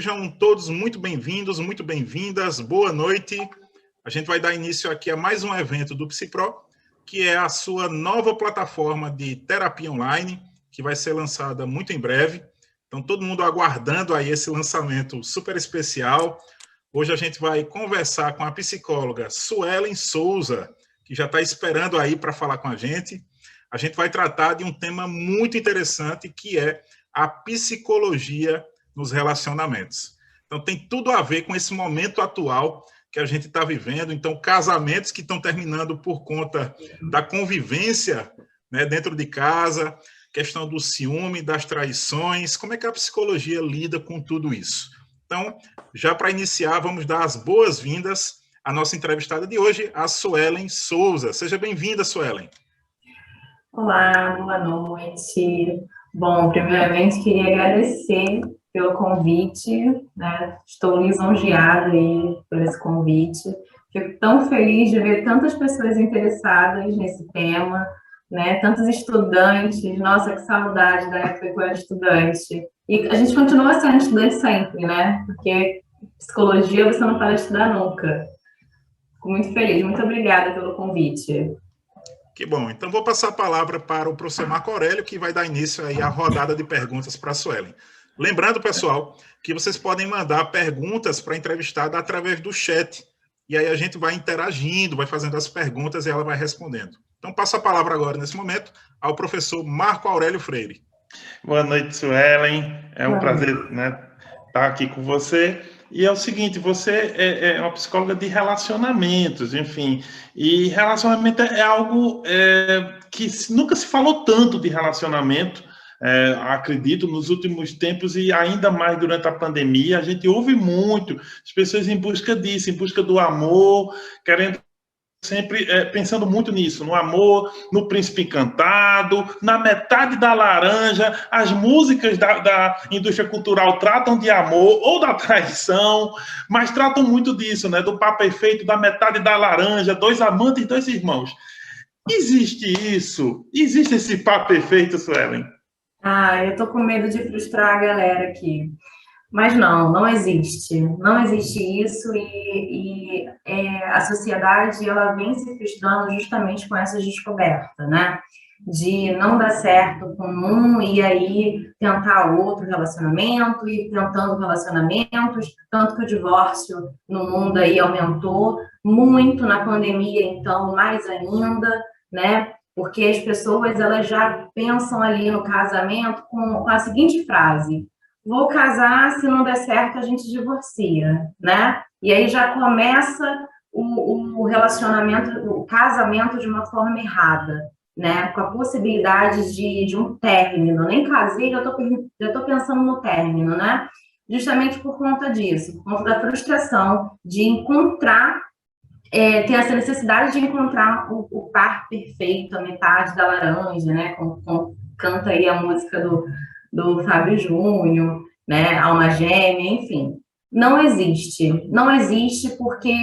Sejam todos muito bem-vindos, muito bem-vindas, boa noite. A gente vai dar início aqui a mais um evento do PsiPro, que é a sua nova plataforma de terapia online, que vai ser lançada muito em breve. Então, todo mundo aguardando aí esse lançamento super especial. Hoje a gente vai conversar com a psicóloga Suelen Souza, que já está esperando aí para falar com a gente. A gente vai tratar de um tema muito interessante, que é a psicologia nos relacionamentos. Então, tem tudo a ver com esse momento atual que a gente está vivendo. Então, casamentos que estão terminando por conta da convivência, né, dentro de casa, questão do ciúme, das traições. Como é que a psicologia lida com tudo isso? Então, já para iniciar, vamos dar as boas-vindas à nossa entrevistada de hoje, a Suelen Souza. Seja bem-vinda, Suelen. Olá, boa noite. Bom, primeiramente queria agradecer pelo convite, né? Estou lisonjeada aí por esse convite. Fico tão feliz de ver tantas pessoas interessadas nesse tema, né? Tantos estudantes. Nossa, que saudade da época que eu era estudante. E a gente continua sendo estudante sempre, né? Porque psicologia você não para de estudar nunca. Fico muito feliz. Muito obrigada pelo convite. Que bom. Então, vou passar a palavra para o professor Marco Aurélio, que vai dar início aí à rodada de perguntas para a Suelen. Lembrando, pessoal, que vocês podem mandar perguntas para a entrevistada através do chat. E aí a gente vai interagindo, vai fazendo as perguntas e ela vai respondendo. Então, passo a palavra agora, nesse momento, ao professor Marco Aurélio Freire. Boa noite, Suelen. É um prazer, né, estar aqui com você. E é o seguinte, você é uma psicóloga de relacionamentos, enfim. E relacionamento é algo que nunca se falou tanto de relacionamento, acredito, nos últimos tempos e ainda mais durante a pandemia. A gente ouve muito as pessoas em busca disso, em busca do amor, querendo sempre pensando muito nisso, no amor, no príncipe encantado, na metade da laranja. As músicas da indústria cultural tratam de amor ou da traição, mas tratam muito disso, né? Do par perfeito, da metade da laranja, dois amantes, dois irmãos. Existe isso? Existe esse par perfeito, Suelen? Eu tô com medo de frustrar a galera aqui. Mas não existe. Não existe isso e a sociedade ela vem se frustrando justamente com essa descoberta, né? De não dar certo com um e aí tentar outro relacionamento e tentando relacionamentos, tanto que o divórcio no mundo aí aumentou muito na pandemia, então mais ainda, né? Porque as pessoas elas já pensam ali no casamento com a seguinte frase: vou casar, se não der certo, a gente divorcia, né? E aí já começa o relacionamento, o casamento de uma forma errada, né? Com a possibilidade de um término. Nem casei, já tô pensando no término, né? Justamente por conta disso, por conta da frustração de encontrar, ter essa necessidade de encontrar o par perfeito, a metade da laranja, né? Como canta aí a música do Fábio Júnior, né, Alma Gêmea, enfim. Não existe porque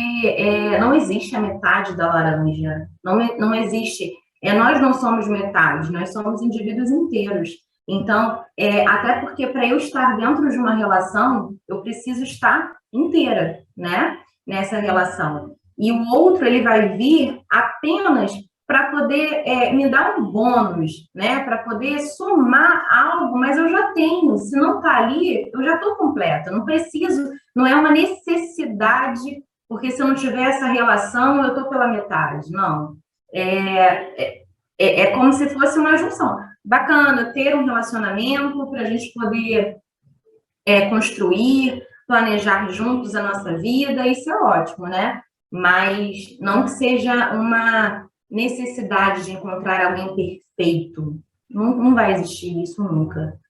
não existe a metade da laranja, não existe, nós não somos metade, nós somos indivíduos inteiros. Então, até porque para eu estar dentro de uma relação, eu preciso estar inteira, né, nessa relação. E o outro, ele vai vir apenas para poder me dar um bônus, né? Para poder somar algo, mas eu já tenho. Se não está ali, eu já estou completa. Não preciso, não é uma necessidade, porque se eu não tiver essa relação, eu estou pela metade. Não. É como se fosse uma junção. Bacana ter um relacionamento para a gente poder construir, planejar juntos a nossa vida, isso é ótimo, né? Mas não que seja uma necessidade de encontrar alguém perfeito. Não vai existir isso nunca.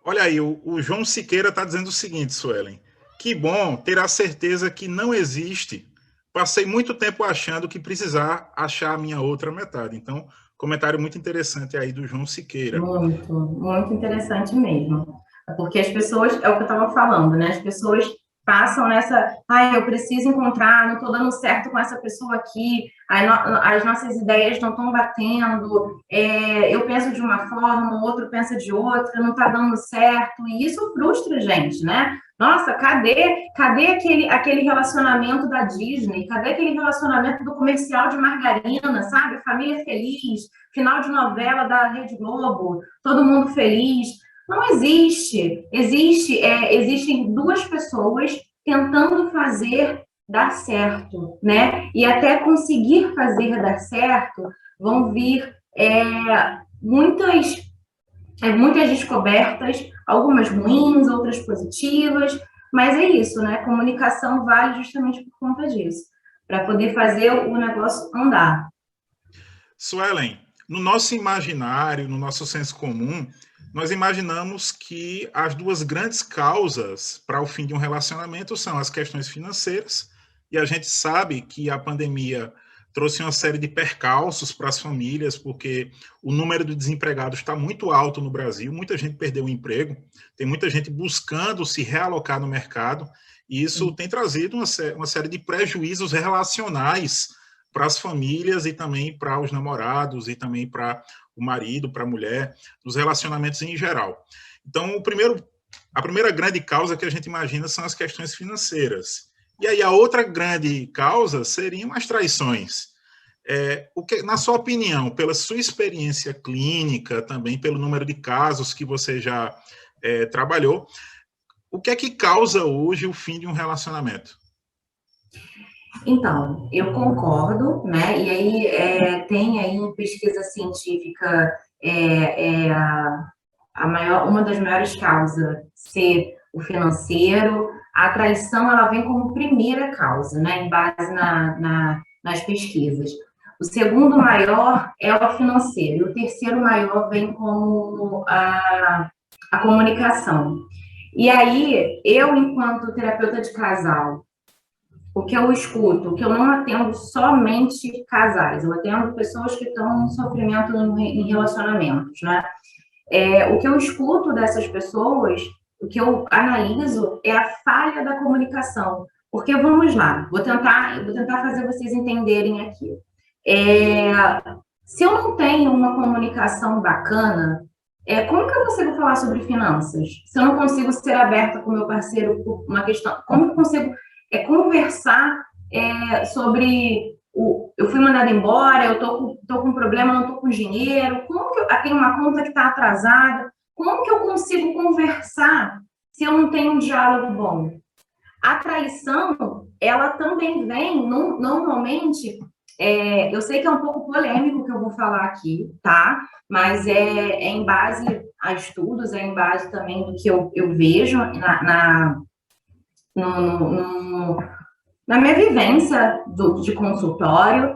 Olha aí, o João Siqueira está dizendo o seguinte, Suelen: que bom ter a certeza que não existe. Passei muito tempo achando que precisar achar a minha outra metade. Então, comentário muito interessante aí do João Siqueira. Muito interessante mesmo. Porque as pessoas, é o que eu estava falando, né? As pessoas passam nessa, eu preciso encontrar, não estou dando certo com essa pessoa aqui, as nossas ideias não estão batendo, eu penso de uma forma, o outro pensa de outra, não está dando certo, e isso frustra a gente, né? Nossa, cadê aquele relacionamento da Disney? Cadê aquele relacionamento do comercial de margarina, sabe? Família feliz, final de novela da Rede Globo, todo mundo feliz. Não existe. Existem duas pessoas tentando fazer dar certo, né? E até conseguir fazer dar certo, vão vir muitas descobertas, algumas ruins, outras positivas, mas é isso, né? Comunicação vale justamente por conta disso, para poder fazer o negócio andar. Suelen, no nosso imaginário, no nosso senso comum, nós imaginamos que as duas grandes causas para o fim de um relacionamento são as questões financeiras, e a gente sabe que a pandemia trouxe uma série de percalços para as famílias, porque o número de desempregados está muito alto no Brasil, muita gente perdeu o emprego, tem muita gente buscando se realocar no mercado, e isso tem trazido uma série de prejuízos relacionais para as famílias e também para os namorados e também para o marido, para a mulher, nos relacionamentos em geral. Então, a primeira grande causa que a gente imagina são as questões financeiras. E aí a outra grande causa seriam as traições. Na sua opinião, pela sua experiência clínica, também pelo número de casos que você já trabalhou, o que é que causa hoje o fim de um relacionamento? Então, eu concordo, né? E aí tem aí em pesquisa científica uma das maiores causas ser o financeiro. A traição, ela vem como primeira causa, né? Em base nas pesquisas. O segundo maior é o financeiro. E o terceiro maior vem como a comunicação. E aí, eu, enquanto terapeuta de casal, o que eu escuto, o que eu não atendo somente casais, eu atendo pessoas que estão em sofrimento em relacionamentos, né? O que eu escuto dessas pessoas, o que eu analiso é a falha da comunicação. Porque, vamos lá, vou tentar fazer vocês entenderem aqui. Se eu não tenho uma comunicação bacana, como que eu consigo falar sobre finanças? Se eu não consigo ser aberta com o meu parceiro por uma questão, como que eu consigo conversar sobre eu fui mandada embora, eu tô com um problema, não tô com dinheiro, como que eu tenho uma conta que está atrasada, como que eu consigo conversar se eu não tenho um diálogo bom? A traição, ela também vem, normalmente, eu sei que é um pouco polêmico o que eu vou falar aqui, tá? Mas é em base a estudos, é em base também do que eu vejo na minha vivência de consultório.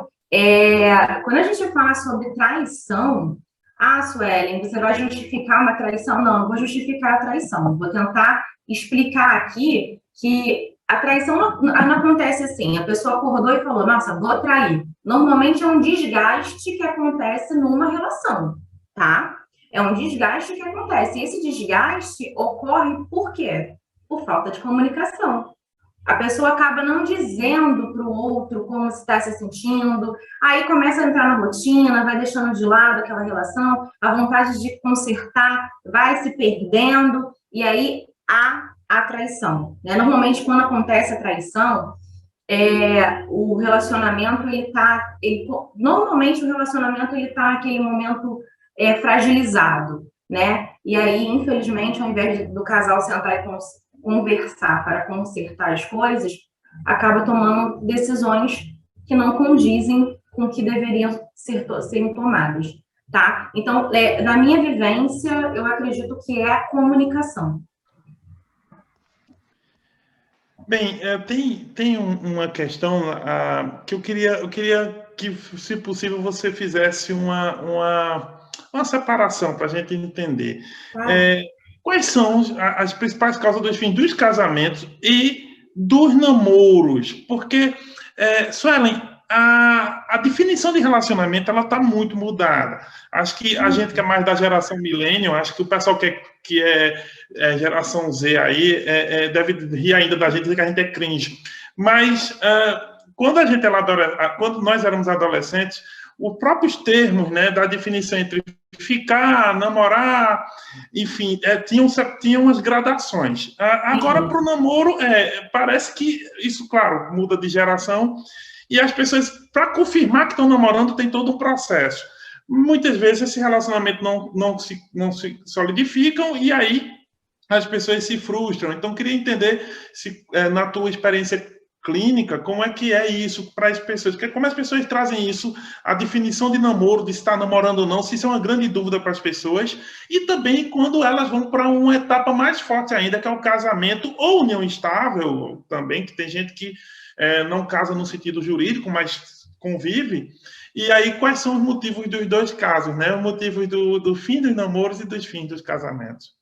Quando a gente fala sobre traição, Suelen, você vai justificar uma traição? Não, não vou justificar a traição. Vou tentar explicar aqui que a traição não acontece assim. A pessoa acordou e falou, nossa, vou trair. Normalmente é um desgaste que acontece numa relação, tá? É um desgaste que acontece. E esse desgaste ocorre por quê? Por falta de comunicação. A pessoa acaba não dizendo para o outro como está se sentindo, aí começa a entrar na rotina, vai deixando de lado aquela relação, a vontade de consertar vai se perdendo, e aí há a traição, né? Normalmente, quando acontece a traição, o relacionamento, normalmente o relacionamento está naquele momento fragilizado, né? E aí, infelizmente, ao invés do casal sentar e conversar para consertar as coisas, acaba tomando decisões que não condizem com o que deveriam serem tomadas, tá? Então, na minha vivência, eu acredito que é a comunicação. Bem, tem uma questão que eu queria que, se possível, você fizesse uma separação para a gente entender. Quais são as principais causas dos fins dos casamentos e dos namoros? Porque, Suelen, a definição de relacionamento, ela está muito mudada. Acho que a gente que é mais da geração millennial, acho que o pessoal que é geração Z aí, deve rir ainda da gente, dizer que a gente é cringe. Mas, quando nós éramos adolescentes, os próprios termos, né, da definição entre ficar, namorar, enfim, tinham umas gradações. Agora, para o namoro, parece que isso, claro, muda de geração, e as pessoas, para confirmar que estão namorando, tem todo um processo. Muitas vezes esse relacionamento não se solidificam, e aí as pessoas se frustram. Então, queria entender, se na tua experiência clínica, como é que é isso para as pessoas? Como as pessoas trazem isso, a definição de namoro, de estar namorando ou não, se isso é uma grande dúvida para as pessoas, e também quando elas vão para uma etapa mais forte ainda, que é o casamento ou união estável, também, que tem gente que não casa no sentido jurídico, mas convive. E aí, quais são os motivos dos dois casos, né? Os motivos do fim dos namoros e dos fins dos casamentos.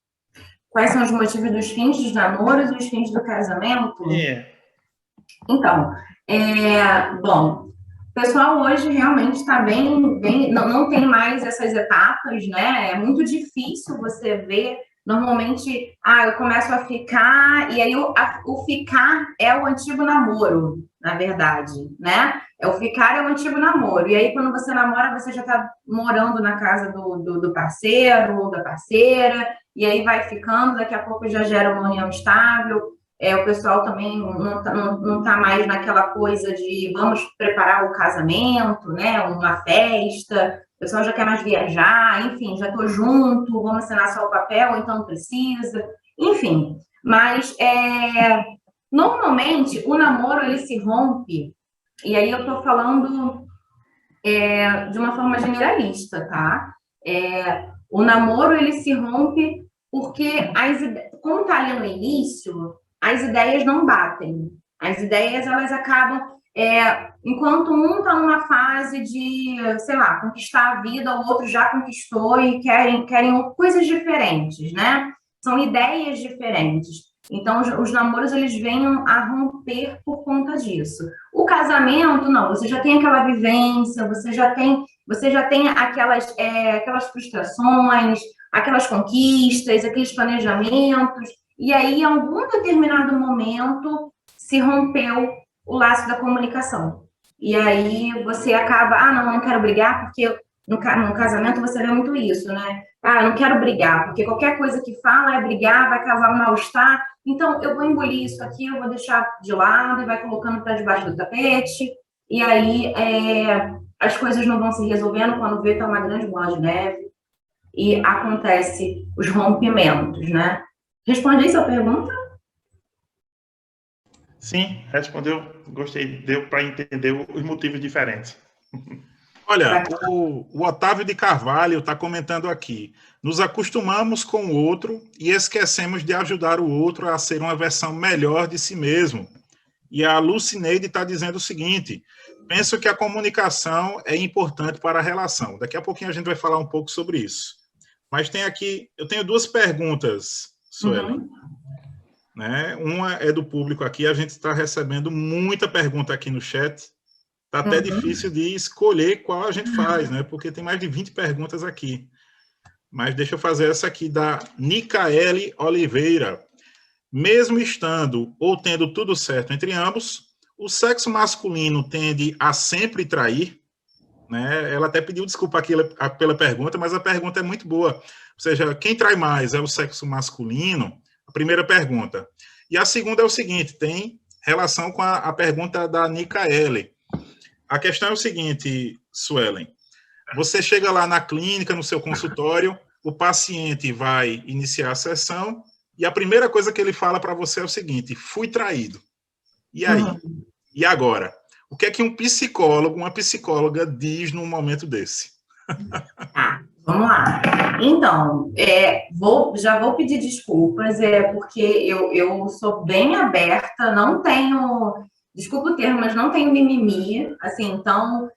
Quais são os motivos dos fins dos namoros e dos fins do casamento? Então, bom, o pessoal hoje realmente está bem não tem mais essas etapas, né? É muito difícil você ver, normalmente, eu começo a ficar, e aí o ficar é o antigo namoro, na verdade, né? O ficar é o antigo namoro, e aí quando você namora, você já está morando na casa do parceiro ou da parceira, e aí vai ficando, daqui a pouco já gera uma união estável. O pessoal também não tá mais naquela coisa de vamos preparar o casamento, né? Uma festa, o pessoal já quer mais viajar, enfim, já estou junto, vamos assinar só o papel, então não precisa, enfim. Mas, normalmente, o namoro, ele se rompe, e aí eu estou falando de uma forma generalista, tá? O namoro, ele se rompe porque, como está ali no início, as ideias não batem. As ideias, elas acabam... enquanto um está numa fase de, sei lá, conquistar a vida, o outro já conquistou e querem coisas diferentes, né? São ideias diferentes. Então, os namoros, eles vêm a romper por conta disso. O casamento, não. Você já tem aquela vivência, você já tem aquelas frustrações, aquelas conquistas, aqueles planejamentos. E aí, em algum determinado momento, se rompeu o laço da comunicação. E aí, você acaba, não quero brigar, porque no casamento você vê muito isso, né? Eu não quero brigar, porque qualquer coisa que fala é brigar, vai causar um mal-estar. Então, eu vou engolir isso aqui, eu vou deixar de lado e vai colocando para debaixo do tapete. E aí, as coisas não vão se resolvendo, quando vê, tá uma grande bola de neve. E acontece os rompimentos, né? Respondi a sua pergunta? Sim, respondeu. Gostei. Deu para entender os motivos diferentes. Olha, o Otávio de Carvalho está comentando aqui. Nos acostumamos com o outro e esquecemos de ajudar o outro a ser uma versão melhor de si mesmo. E a Lucineide está dizendo o seguinte: penso que a comunicação é importante para a relação. Daqui a pouquinho a gente vai falar um pouco sobre isso. Mas eu tenho duas perguntas, Sueli. Né? Uma é do público aqui, a gente está recebendo muita pergunta aqui no chat. Está até difícil de escolher qual a gente faz, né? Porque tem mais de 20 perguntas aqui. Mas deixa eu fazer essa aqui da Nicaele Oliveira. Mesmo estando ou tendo tudo certo entre ambos, o sexo masculino tende a sempre trair, né? Ela até pediu desculpa aqui pela pergunta, mas a pergunta é muito boa. Ou seja, quem trai mais é o sexo masculino? A primeira pergunta. E a segunda é o seguinte, tem relação com a pergunta da Nicaele. A questão é o seguinte, Suelen. Você chega lá na clínica, no seu consultório, o paciente vai iniciar a sessão e a primeira coisa que ele fala para você é o seguinte: fui traído. E aí? E agora? O que é que um psicólogo, uma psicóloga diz num momento desse? Vamos lá. Então, já vou pedir desculpas, porque eu sou bem aberta, não tenho, desculpa o termo, mas não tenho mimimi, assim, então,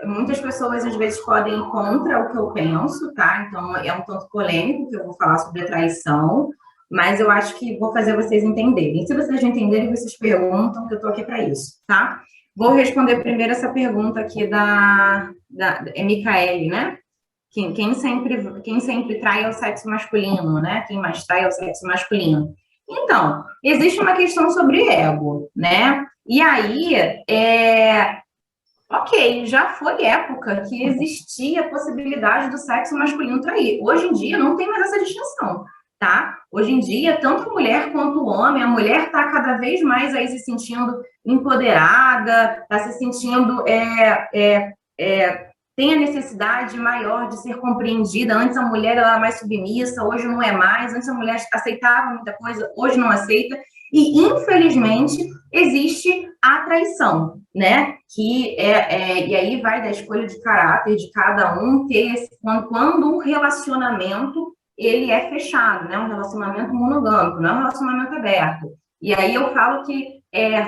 muitas pessoas às vezes podem ir contra o que eu penso, tá? Então, é um tanto polêmico que eu vou falar sobre a traição, mas eu acho que vou fazer vocês entenderem. Se vocês não entenderem, vocês perguntam, que eu tô aqui para isso, tá? Vou responder primeiro essa pergunta aqui da Micaele, né? Quem sempre trai é o sexo masculino, né? Quem mais trai é o sexo masculino. Então, existe uma questão sobre ego, né? E aí, ok, já foi época que existia a possibilidade do sexo masculino trair. Hoje em dia não tem mais essa distinção, tá? Hoje em dia, tanto a mulher quanto o homem, a mulher está cada vez mais aí se sentindo empoderada, está se sentindo tem a necessidade maior de ser compreendida. Antes a mulher era mais submissa, hoje não é mais. Antes a mulher aceitava muita coisa, hoje não aceita. E, infelizmente, existe a traição, né? E aí vai da escolha de caráter de cada um, quando um relacionamento ele é fechado, né? Um relacionamento monogâmico, não é um relacionamento aberto. E aí eu falo que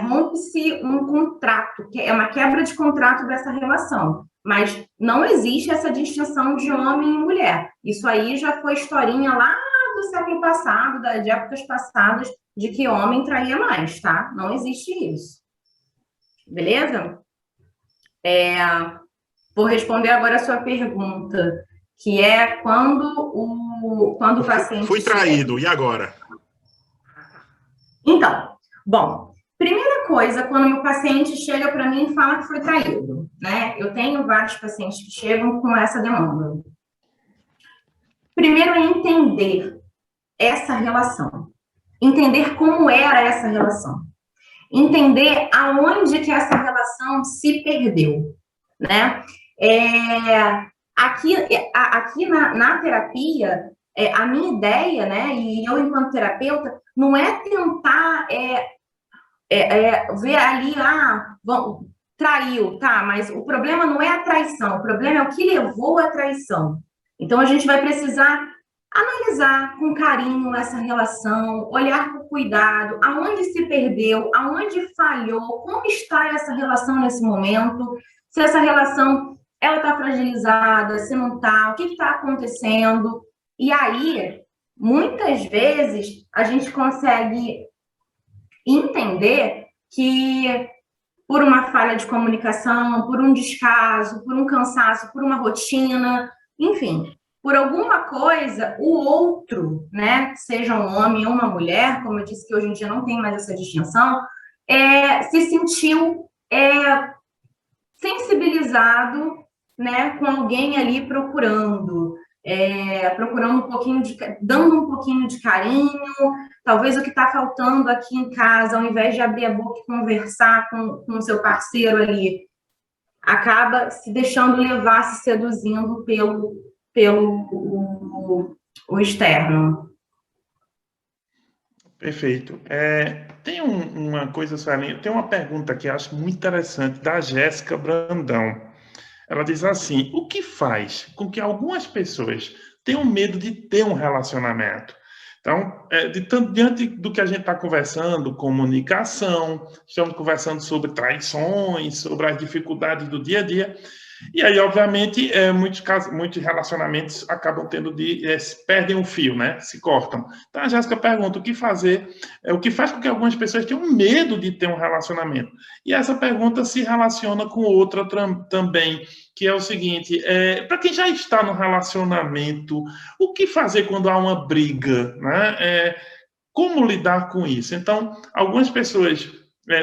rompe-se um contrato, que é uma quebra de contrato dessa relação. Mas não existe essa distinção de homem e mulher. Isso aí já foi historinha lá do século passado, de épocas passadas, de que homem traía mais, tá? Não existe isso. Beleza? Vou responder agora a sua pergunta, que é quando o paciente... Fui traído, e agora? Então, bom... Primeira coisa, quando o paciente chega para mim e fala que foi traído, né? Eu tenho vários pacientes que chegam com essa demanda. Primeiro é entender essa relação. Entender como era essa relação. Entender aonde que essa relação se perdeu, né? Aqui na terapia, a minha ideia, né? E eu, enquanto terapeuta, não é tentar... ver ali, traiu, tá, mas o problema não é a traição, o problema é o que levou à traição. Então, a gente vai precisar analisar com carinho essa relação, olhar com cuidado, aonde se perdeu, aonde falhou, como está essa relação nesse momento, se essa relação, ela está fragilizada, se não está, o que está acontecendo. E aí, muitas vezes, a gente consegue entender que por uma falha de comunicação, por um descaso, por um cansaço, por uma rotina, enfim, por alguma coisa, o outro, né, seja um homem ou uma mulher, como eu disse que hoje em dia não tem mais essa distinção, se sentiu sensibilizado, né, com alguém ali procurando um pouquinho dando um pouquinho de carinho. Talvez o que está faltando aqui em casa, ao invés de abrir a boca e conversar com o seu parceiro ali, acaba se deixando levar, se seduzindo pelo externo. Perfeito. Tem uma coisa, Suelen, tem uma pergunta que eu acho muito interessante, da Jéssica Brandão. Ela diz assim: o que faz com que algumas pessoas tenham medo de ter um relacionamento? Então, diante do que a gente está conversando, comunicação, estamos conversando sobre traições, sobre as dificuldades do dia a dia, e aí, obviamente, muitos relacionamentos acabam perdem o fio, né? Se cortam. Então, a Jéssica pergunta o que fazer, o que faz com que algumas pessoas tenham medo de ter um relacionamento. E essa pergunta se relaciona com outra também, que é o seguinte: para quem já está no relacionamento, o que fazer quando há uma briga, né? Como lidar com isso? Então, algumas pessoas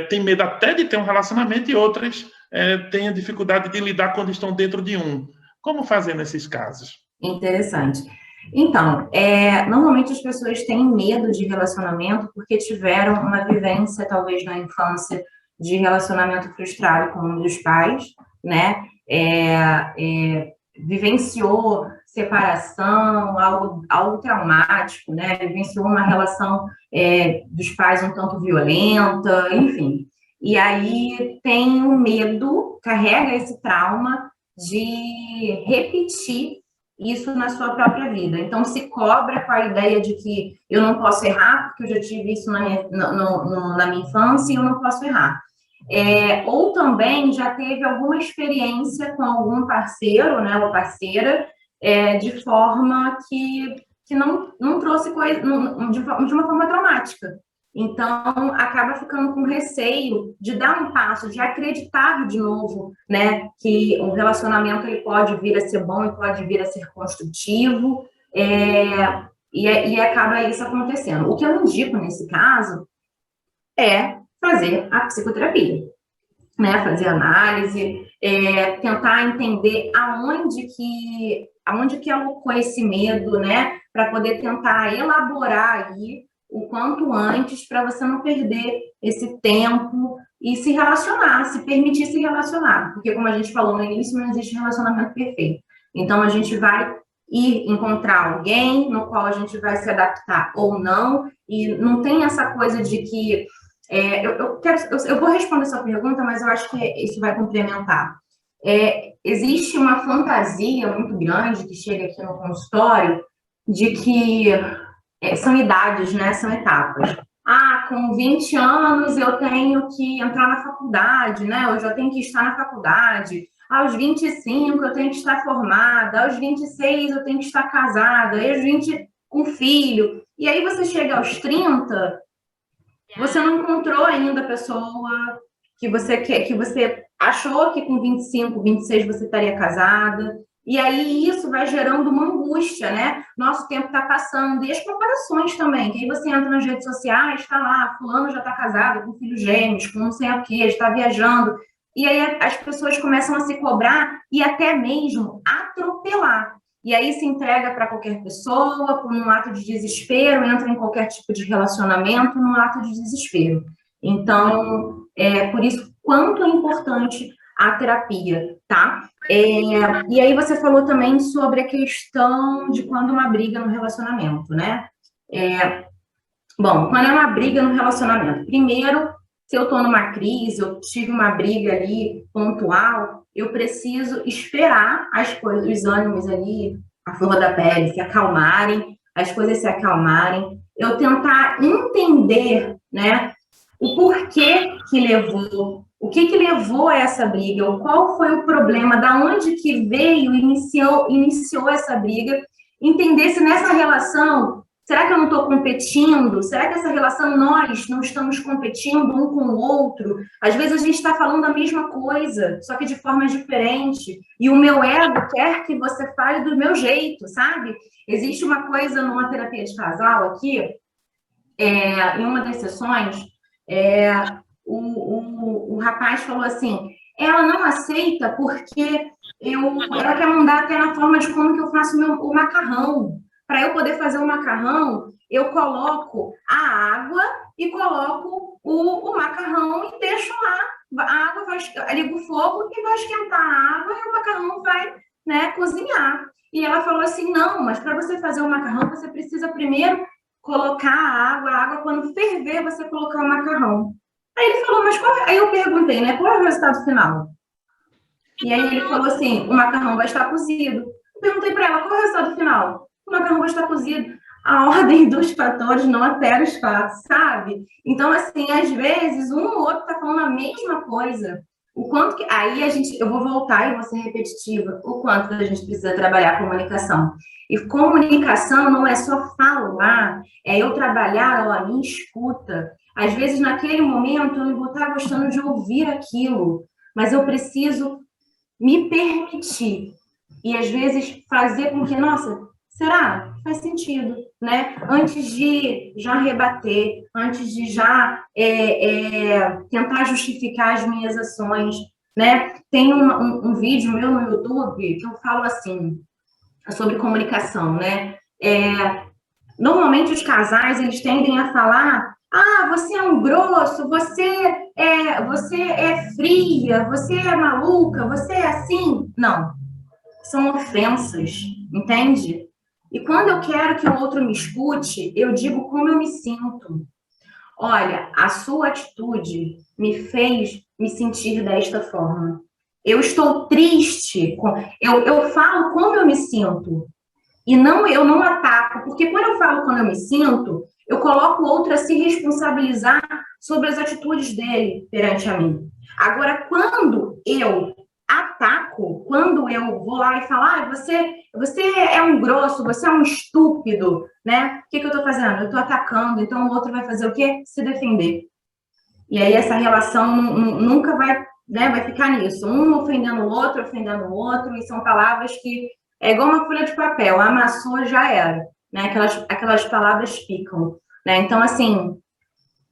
têm medo até de ter um relacionamento e outras têm a dificuldade de lidar quando estão dentro de um. Como fazer nesses casos? Interessante. Então, normalmente as pessoas têm medo de relacionamento porque tiveram uma vivência, talvez na infância, de relacionamento frustrado com um dos pais, né? Vivenciou separação, algo traumático, né? Vivenciou uma relação dos pais um tanto violenta, enfim. E aí tem o medo, carrega esse trauma de repetir isso na sua própria vida. Então, se cobra com a ideia de que eu não posso errar, porque eu já tive isso na minha infância e eu não posso errar. Ou também já teve alguma experiência com algum parceiro, né, ou parceira, de forma que não trouxe coisa, de uma forma traumática. Então, acaba ficando com receio de dar um passo, de acreditar de novo, né, que o relacionamento ele pode vir a ser bom e pode vir a ser construtivo, e acaba isso acontecendo. O que eu indico nesse caso é fazer a psicoterapia, né, fazer análise, tentar entender aonde que alocou esse medo, né, para poder tentar elaborar aí o quanto antes, para você não perder esse tempo e se relacionar, se permitir se relacionar. Porque, como a gente falou no início, não existe relacionamento perfeito. Então, a gente vai ir encontrar alguém no qual a gente vai se adaptar ou não, e não tem essa coisa de que... eu vou responder essa pergunta, mas eu acho que isso vai complementar. Existe uma fantasia muito grande que chega aqui no consultório de que são idades, né? São etapas. Com 20 anos eu tenho que entrar na faculdade, né? Eu já tenho que estar na faculdade. Aos 25 eu tenho que estar formada. Aos 26 eu tenho que estar casada. Aos 20 com filho. E aí você chega aos 30, você não encontrou ainda a pessoa que você quer, que você achou que com 25, 26 você estaria casada. E aí isso vai gerando uma angústia, né? Nosso tempo está passando. E as comparações também, que aí você entra nas redes sociais, está lá, fulano já está casado, com filhos gêmeos, com não sei o quê, está viajando. E aí as pessoas começam a se cobrar e até mesmo atropelar. E aí se entrega para qualquer pessoa, por um ato de desespero, entra em qualquer tipo de relacionamento, num ato de desespero. Então, por isso, quanto é importante a terapia, tá? E aí você falou também sobre a questão de quando uma briga no relacionamento, né? Bom, quando é uma briga no relacionamento, primeiro, se eu estou numa crise, eu tive uma briga ali pontual, eu preciso esperar as coisas, os ânimos ali, a flor da pele, se acalmarem, as coisas se acalmarem, eu tentar entender, né, o porquê que levou, o que levou a essa briga, qual foi o problema, da onde que veio, iniciou essa briga, entender se nessa relação, será que eu não estou competindo? Será que essa relação nós não estamos competindo um com o outro? Às vezes a gente está falando a mesma coisa, só que de forma diferente, e o meu ego quer que você fale do meu jeito, sabe? Existe uma coisa numa terapia de casal aqui, em uma das sessões, o rapaz falou assim, ela não aceita porque ela quer mudar até na forma de como que eu faço o macarrão. Para eu poder fazer o macarrão, eu coloco a água e coloco o macarrão e deixo lá. A água ligo o fogo e vai esquentar a água e o macarrão vai, né, cozinhar. E ela falou assim, não, mas para você fazer o macarrão, você precisa primeiro colocar a água quando ferver, você colocar o macarrão. Aí ele falou, mas aí eu perguntei, né, qual é o resultado final? E aí ele falou assim, o macarrão vai estar cozido. Eu perguntei para ela, qual é o resultado final? O macarrão vai estar cozido. A ordem dos fatores não altera os fatos, sabe? Então, assim, às vezes, um ou outro está falando a mesma coisa. O quanto que... Aí eu vou voltar e vou ser repetitiva. O quanto a gente precisa trabalhar a comunicação. E comunicação não é só falar, é eu trabalhar a minha escuta. Às vezes, naquele momento, eu não vou estar gostando de ouvir aquilo, mas eu preciso me permitir. E, às vezes, fazer com que, nossa, será? Faz sentido, né? Antes de já rebater, antes de já tentar justificar as minhas ações, né? Tem um vídeo meu no YouTube que eu falo assim, sobre comunicação, né? Normalmente os casais, eles tendem a falar, você é um grosso, você é fria, você é maluca, você é assim. Não, são ofensas, entende? E quando eu quero que o outro me escute, eu digo como eu me sinto. Olha, a sua atitude me fez me sentir desta forma. Eu estou triste. Eu falo como eu me sinto. E eu não ataco. Porque quando eu falo como eu me sinto, eu coloco o outro a se responsabilizar sobre as atitudes dele perante a mim. Agora, quando eu ataco, quando eu vou lá e falo, você é um grosso, você é um estúpido, né? O que eu estou fazendo? Eu estou atacando, então o outro vai fazer o quê? Se defender. E aí essa relação nunca vai, né, vai ficar nisso. Um ofendendo o outro, e são palavras que é igual uma folha de papel, amassou, já era, né? Aquelas palavras ficam, né? Então, assim,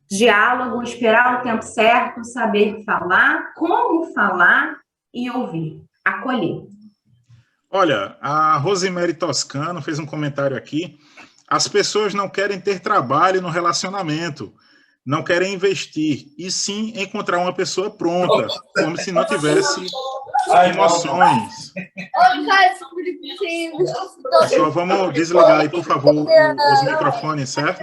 diálogo, esperar o tempo certo, saber falar, como falar e ouvir, acolher. Olha, a Rosemary Toscano fez um comentário aqui. As pessoas não querem ter trabalho no relacionamento, não querem investir, e sim encontrar uma pessoa pronta, como se não tivesse emoções. Pessoal, vamos desligar aí, por favor, os microfones, certo?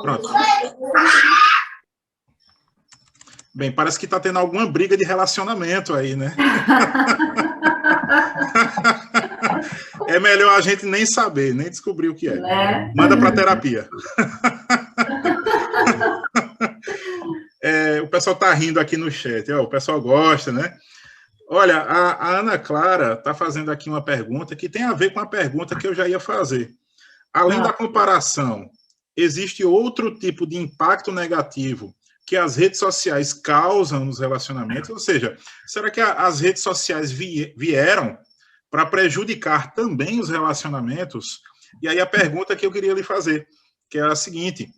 Pronto. Bem, parece que está tendo alguma briga de relacionamento aí, né? É melhor a gente nem saber, nem descobrir o que é. Né? Manda para terapia. O pessoal está rindo aqui no chat. O pessoal gosta, né? Olha, a Ana Clara está fazendo aqui uma pergunta que tem a ver com a pergunta que eu já ia fazer. Além da comparação, existe outro tipo de impacto negativo que as redes sociais causam nos relacionamentos? Ou seja, será que as redes sociais vieram para prejudicar também os relacionamentos? E aí a pergunta que eu queria lhe fazer, que é a seguinte: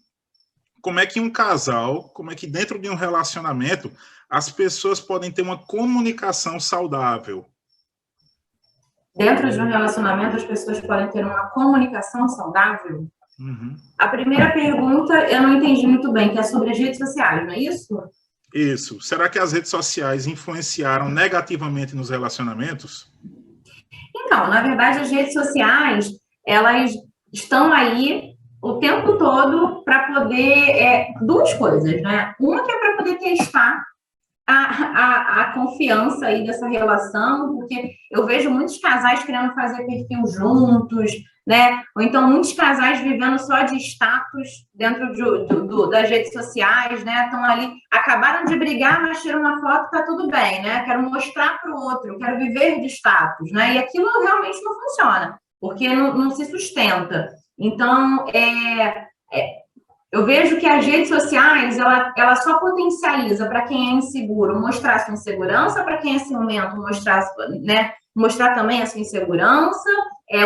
como é que um casal, como é que dentro de um relacionamento as pessoas podem ter uma comunicação saudável? Dentro de um relacionamento as pessoas podem ter uma comunicação saudável? Uhum. A primeira pergunta eu não entendi muito bem, que é sobre as redes sociais, não é isso? Isso. Será que as redes sociais influenciaram negativamente nos relacionamentos? Então, na verdade, as redes sociais, elas estão aí o tempo todo para poder... duas coisas, né? Uma que é para poder testar a confiança aí dessa relação, porque eu vejo muitos casais querendo fazer perfil juntos, né? Ou então muitos casais vivendo só de status dentro das redes sociais, né? Estão ali, acabaram de brigar, mas tiram uma foto, tá tudo bem, né? Quero mostrar para o outro, quero viver de status, né? E aquilo realmente não funciona, porque não se sustenta. Então, eu vejo que as redes sociais, ela só potencializa para quem é inseguro mostrar sua insegurança, para quem é ciumento mostrar também a sua insegurança,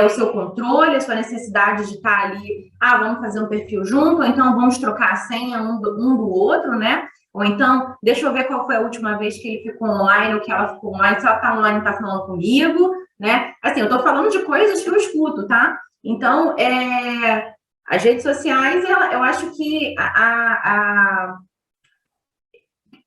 o seu controle, a sua necessidade de estar ali, vamos fazer um perfil junto, ou então vamos trocar a senha um do outro, né? Ou então, deixa eu ver qual foi a última vez que ele ficou online, ou que ela ficou online, se ela está online, está falando comigo, né? Assim, eu estou falando de coisas que eu escuto, tá? Então, as redes sociais, eu acho que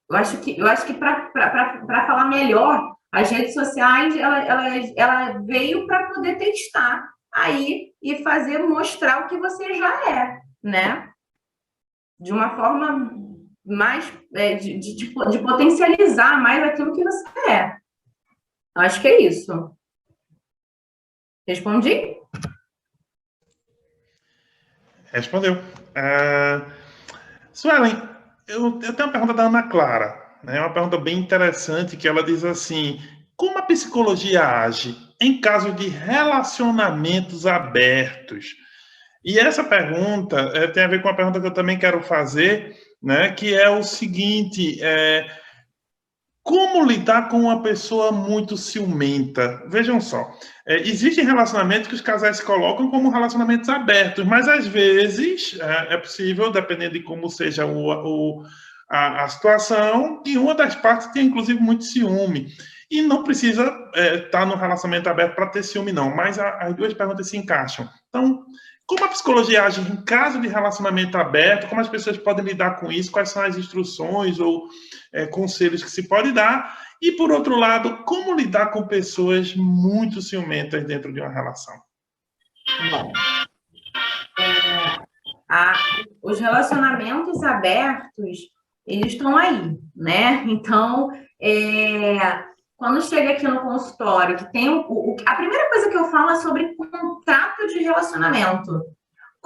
eu acho que para falar melhor, as redes sociais ela veio para poder testar aí e mostrar o que você já é, né? De uma forma mais de potencializar mais aquilo que você é. Eu acho que é isso. Respondi? Respondeu. Suelen, eu tenho uma pergunta da Ana Clara, né? Uma pergunta bem interessante, que ela diz assim: como a psicologia age em caso de relacionamentos abertos? E essa pergunta tem a ver com uma pergunta que eu também quero fazer, né? Que é o seguinte: como lidar com uma pessoa muito ciumenta? Vejam só, existem relacionamentos que os casais colocam como relacionamentos abertos, mas às vezes é possível, dependendo de como seja a situação, que uma das partes tenha inclusive muito ciúme. E não precisa estar no relacionamento aberto para ter ciúme, não, mas as duas perguntas se encaixam. Então, como a psicologia age em caso de relacionamento aberto? Como as pessoas podem lidar com isso? Quais são as instruções ou conselhos que se pode dar? E, por outro lado, como lidar com pessoas muito ciumentas dentro de uma relação? Bom, os relacionamentos abertos, eles estão aí, né? Então, quando chega aqui no consultório, que tem a primeira coisa que eu falo é sobre contrato de relacionamento.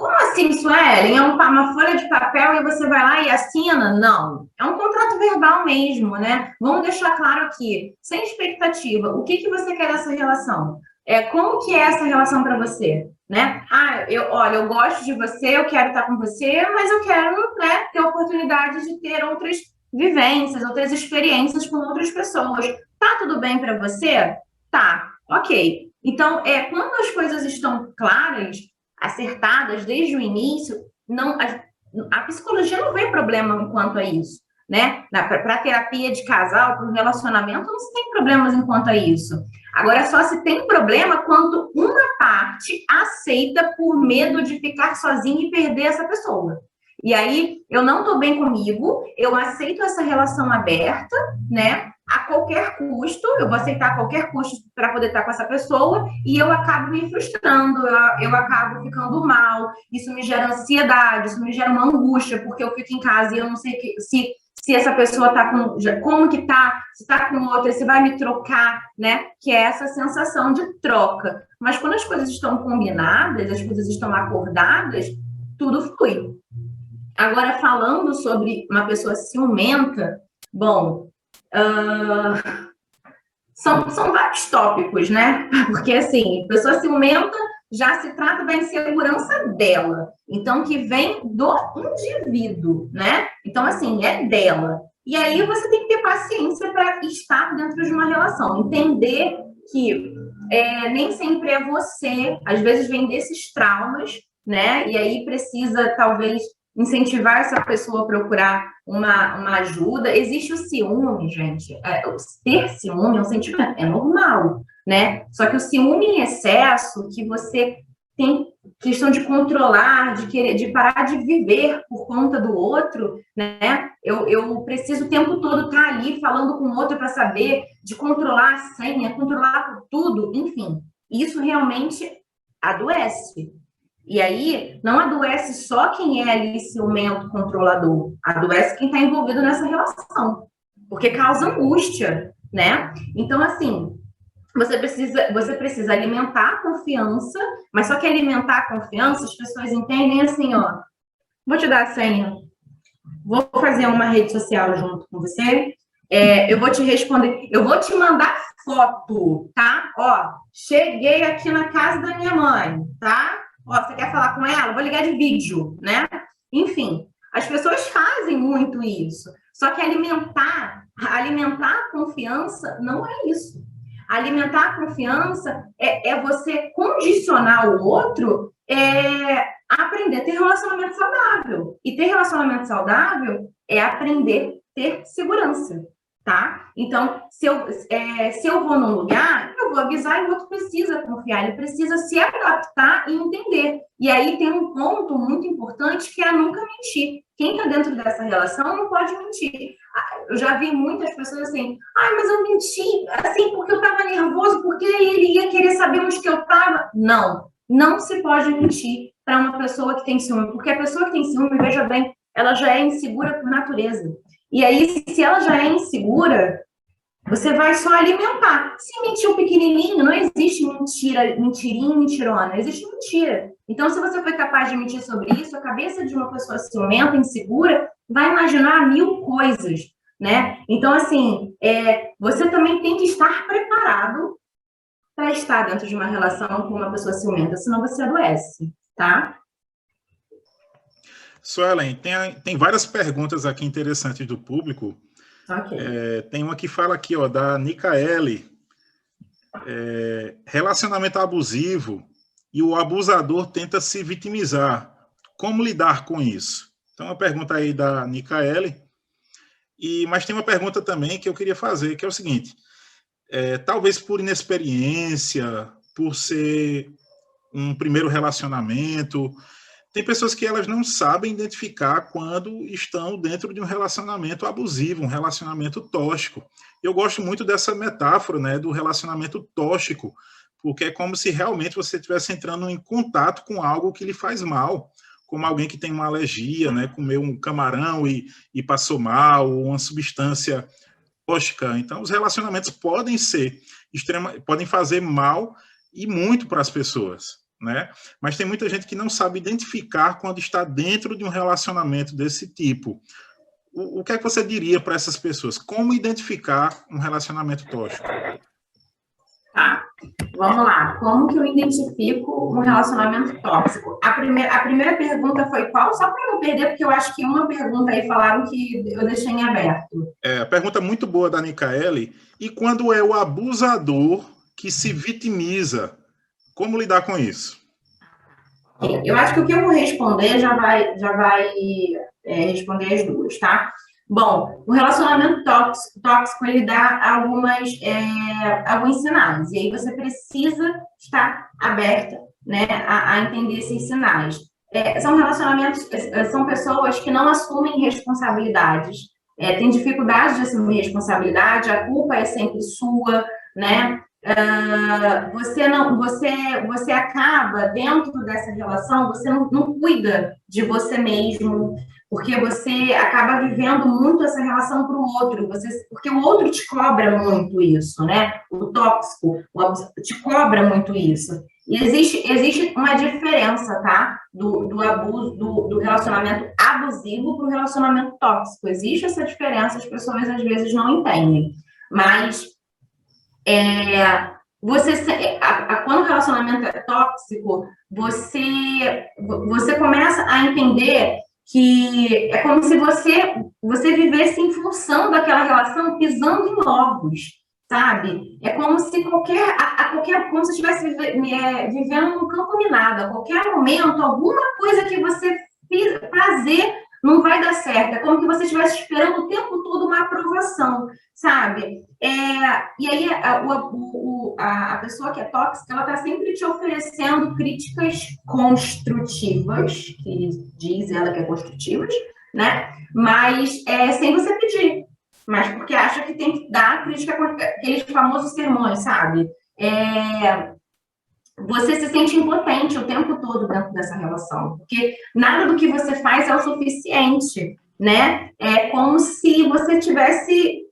Como assim, Suelen? É uma folha de papel e você vai lá e assina? Não. É um contrato verbal mesmo, né? Vamos deixar claro aqui, sem expectativa, o que você quer dessa relação? Como que é essa relação para você? Né? Olha, eu gosto de você, eu quero estar com você, mas eu quero, né, ter a oportunidade de ter outras vivências, outras experiências com outras pessoas. Tá tudo bem para você? Tá, ok. Então, quando as coisas estão claras, acertadas desde o início, a psicologia não vê problema quanto a isso, né? Para terapia de casal, para o relacionamento, não se tem problemas enquanto a isso. Agora, só se tem problema quando uma parte aceita por medo de ficar sozinha e perder essa pessoa. E aí, eu não estou bem comigo, eu aceito essa relação aberta, né? A qualquer custo, eu vou aceitar a qualquer custo para poder estar com essa pessoa e eu acabo me frustrando, eu acabo ficando mal, isso me gera ansiedade, isso me gera uma angústia, porque eu fico em casa e eu não sei se essa pessoa está com, como que tá, se está com outra, se vai me trocar, né? Que é essa sensação de troca. Mas quando as coisas estão combinadas, as coisas estão acordadas, tudo flui. Agora, falando sobre uma pessoa ciumenta, bom, são vários tópicos, né? Porque, assim, pessoa ciumenta já se trata da insegurança dela. Então, que vem do indivíduo, né? Então, assim, é dela. E aí você tem que ter paciência para estar dentro de uma relação. Entender que nem sempre é você. Às vezes vem desses traumas, né? E aí precisa, talvez, incentivar essa pessoa a procurar uma ajuda. Existe o ciúme, gente. Ter ciúme é um sentimento, é normal, né? Só que o ciúme em excesso, que você tem questão de controlar, de parar de viver por conta do outro, né? Eu preciso o tempo todo estar ali falando com o outro para saber, de controlar a senha, controlar tudo, enfim. Isso realmente adoece. E aí, não adoece só quem é ali ciumento, controlador. Adoece quem está envolvido nessa relação. Porque causa angústia, né? Então, assim, você precisa alimentar a confiança, mas só que alimentar a confiança, as pessoas entendem assim, ó, vou te dar a senha, vou fazer uma rede social junto com você, eu vou te responder, eu vou te mandar foto, tá? Ó, cheguei aqui na casa da minha mãe, tá? Ó, você quer falar com ela? Vou ligar de vídeo, né? Enfim, as pessoas fazem muito isso. Só que alimentar a confiança não é isso. Alimentar a confiança é você condicionar o outro a aprender a ter relacionamento saudável. E ter relacionamento saudável é aprender a ter segurança, tá? Então, se eu vou num lugar, eu vou avisar e o outro precisa confiar, ele precisa se adaptar e entender. E aí tem um ponto muito importante que é nunca mentir. Quem está dentro dessa relação não pode mentir. Eu já vi muitas pessoas assim, mas eu menti, assim, porque eu estava nervoso, porque ele ia querer saber onde que eu estava. Não se pode mentir para uma pessoa que tem ciúme, porque a pessoa que tem ciúme, veja bem, ela já é insegura por natureza. E aí, se ela já é insegura, você vai só alimentar. Se mentiu pequenininho, não existe mentirinha, mentirona, existe mentira. Então, se você foi capaz de mentir sobre isso, a cabeça de uma pessoa ciumenta, insegura, vai imaginar 1000 coisas, né? Então, assim, você também tem que estar preparado para estar dentro de uma relação com uma pessoa ciumenta, senão você adoece, tá? Suelen, tem várias perguntas aqui interessantes do público. Okay. Tem uma que fala aqui, ó, da Nicaele. Relacionamento abusivo e o abusador tenta se vitimizar. Como lidar com isso? Então, uma pergunta aí da Nicaele. Mas tem uma pergunta também que eu queria fazer, que é o seguinte. Talvez por inexperiência, por ser um primeiro relacionamento, tem pessoas que elas não sabem identificar quando estão dentro de um relacionamento abusivo, um relacionamento tóxico. Eu gosto muito dessa metáfora, né, do relacionamento tóxico, porque é como se realmente você estivesse entrando em contato com algo que lhe faz mal, como alguém que tem uma alergia, né, comeu um camarão e passou mal, ou uma substância tóxica. Então, os relacionamentos podem fazer mal e muito para as pessoas, né? Mas tem muita gente que não sabe identificar quando está dentro de um relacionamento desse tipo. O que é que você diria para essas pessoas? Como identificar um relacionamento tóxico? Tá, vamos lá. Como que eu identifico um relacionamento tóxico? A primeira pergunta foi qual? Só para não perder, porque eu acho que uma pergunta aí falaram que eu deixei em aberto. A pergunta muito boa da Nicaele. E quando é o abusador que se vitimiza, como lidar com isso? Eu acho que o que eu vou responder já vai responder as duas, tá? Bom, o relacionamento tóxico ele dá alguns sinais, e aí você precisa estar aberta, né, a entender esses sinais. São relacionamentos, são pessoas que não assumem responsabilidades, têm dificuldade de assumir responsabilidade, a culpa é sempre sua, né? Você acaba dentro dessa relação, você não cuida de você mesmo, porque você acaba vivendo muito essa relação para o outro, porque o outro te cobra muito isso, né? O tóxico, o abuso, te cobra muito isso. E existe uma diferença, tá? Do abuso, do relacionamento abusivo para o relacionamento tóxico. Existe essa diferença, as pessoas às vezes não entendem. Mas quando o relacionamento é tóxico, você começa a entender que é como se você vivesse em função daquela relação pisando em ovos, sabe? É como se como se estivesse vivendo num campo minado. A qualquer momento, alguma coisa que você fazer não vai dar certo. É como se você estivesse esperando o tempo todo uma aprovação, sabe? E aí a pessoa que é tóxica, ela está sempre te oferecendo críticas construtivas, que diz ela que é construtivas, né? Mas sem você pedir. Mas porque acha que tem que dar crítica, aqueles famosos sermões, sabe? Você se sente impotente o tempo todo dentro dessa relação, porque nada do que você faz é o suficiente, né? É como se você tivesse...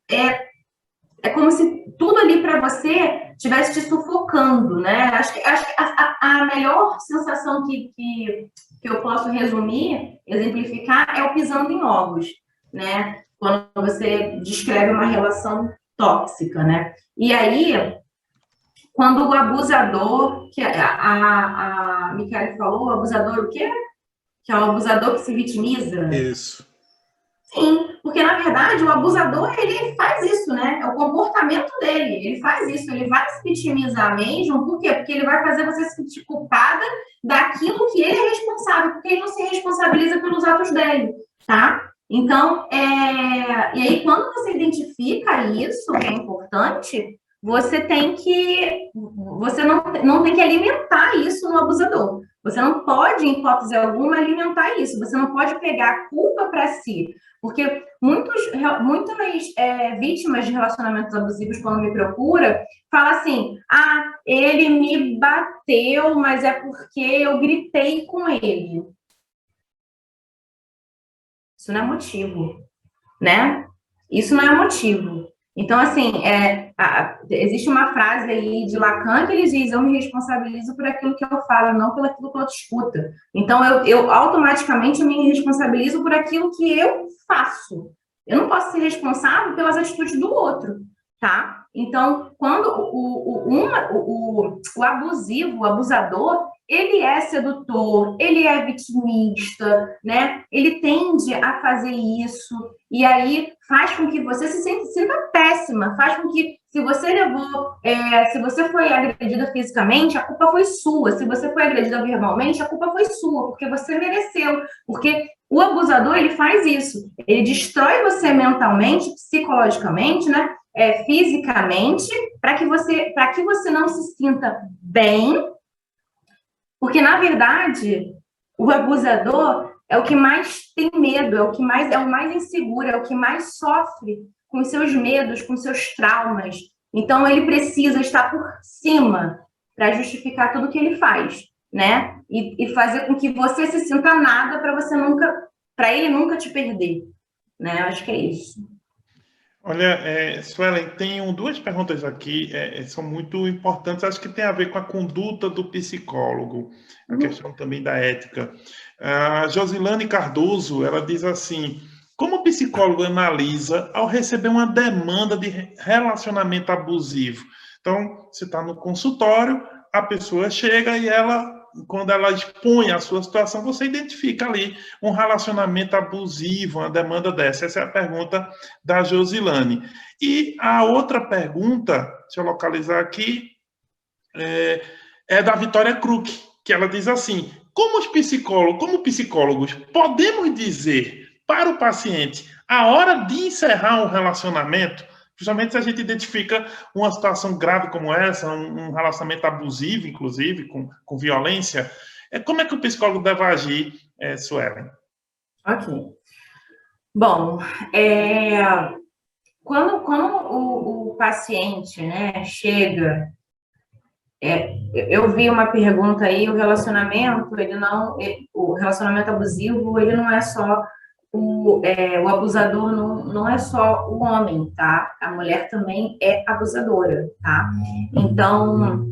É como se tudo ali para você estivesse te sufocando, né? Acho que a melhor sensação que eu posso resumir, exemplificar, é o pisando em ovos, né? Quando você descreve uma relação tóxica, né? E aí, quando o abusador, que a Micaele falou, o abusador o quê? Que é o abusador que se vitimiza. Isso. Sim, porque na verdade o abusador ele faz isso, né? É o comportamento dele, ele faz isso, ele vai se vitimizar mesmo, por quê? Porque ele vai fazer você se sentir culpada daquilo que ele é responsável, porque ele não se responsabiliza pelos atos dele, tá? Então, e aí quando você identifica isso, que é importante, você não tem que alimentar isso no abusador. Você não pode, em hipótese alguma, alimentar isso. Você não pode pegar a culpa para si. Porque muitas vítimas de relacionamentos abusivos, quando me procuram, falam assim, ele me bateu, mas é porque eu gritei com ele. Isso não é motivo, né? Isso não é motivo. Então, assim, existe uma frase aí de Lacan que ele diz, eu me responsabilizo por aquilo que eu falo, não pelo aquilo que eu escuta. Então, eu automaticamente me responsabilizo por aquilo que eu faço. Eu não posso ser responsável pelas atitudes do outro, tá? Então, quando o abusivo, o abusador, ele é sedutor, ele é vitimista, né? Ele tende a fazer isso, e aí faz com que você se sinta péssima, faz com que, se você foi agredida fisicamente, a culpa foi sua, se você foi agredida verbalmente, a culpa foi sua, porque você mereceu, porque o abusador, ele faz isso, ele destrói você mentalmente, psicologicamente, né? Fisicamente, para que você não se sinta bem, porque, na verdade, o abusador é o que mais tem medo, é o mais inseguro, é o que mais sofre com os seus medos, com os seus traumas. Então, ele precisa estar por cima para justificar tudo que ele faz, né? E fazer com que você se sinta nada para ele nunca te perder, né? Eu acho que é isso. Olha, Suelen, tenho duas perguntas aqui, são muito importantes, acho que tem a ver com a conduta do psicólogo, a questão também da ética. A Josilane Cardoso, ela diz assim, como o psicólogo analisa ao receber uma demanda de relacionamento abusivo? Então, você está no consultório, a pessoa chega e quando ela expõe a sua situação, você identifica ali um relacionamento abusivo, uma demanda dessa. Essa é a pergunta da Josilane. E a outra pergunta, deixa eu localizar aqui, é da Vitória Kruk, que ela diz assim, como psicólogos, podemos dizer para o paciente a hora de encerrar um relacionamento, justamente se a gente identifica uma situação grave como essa, um relacionamento abusivo, inclusive, com violência, como é que o psicólogo deve agir, Suelen? Ok. Bom, quando o paciente, né, chega, eu vi uma pergunta aí, o relacionamento abusivo, ele não é só o abusador, não é só o homem, tá? A mulher também é abusadora, tá? Então,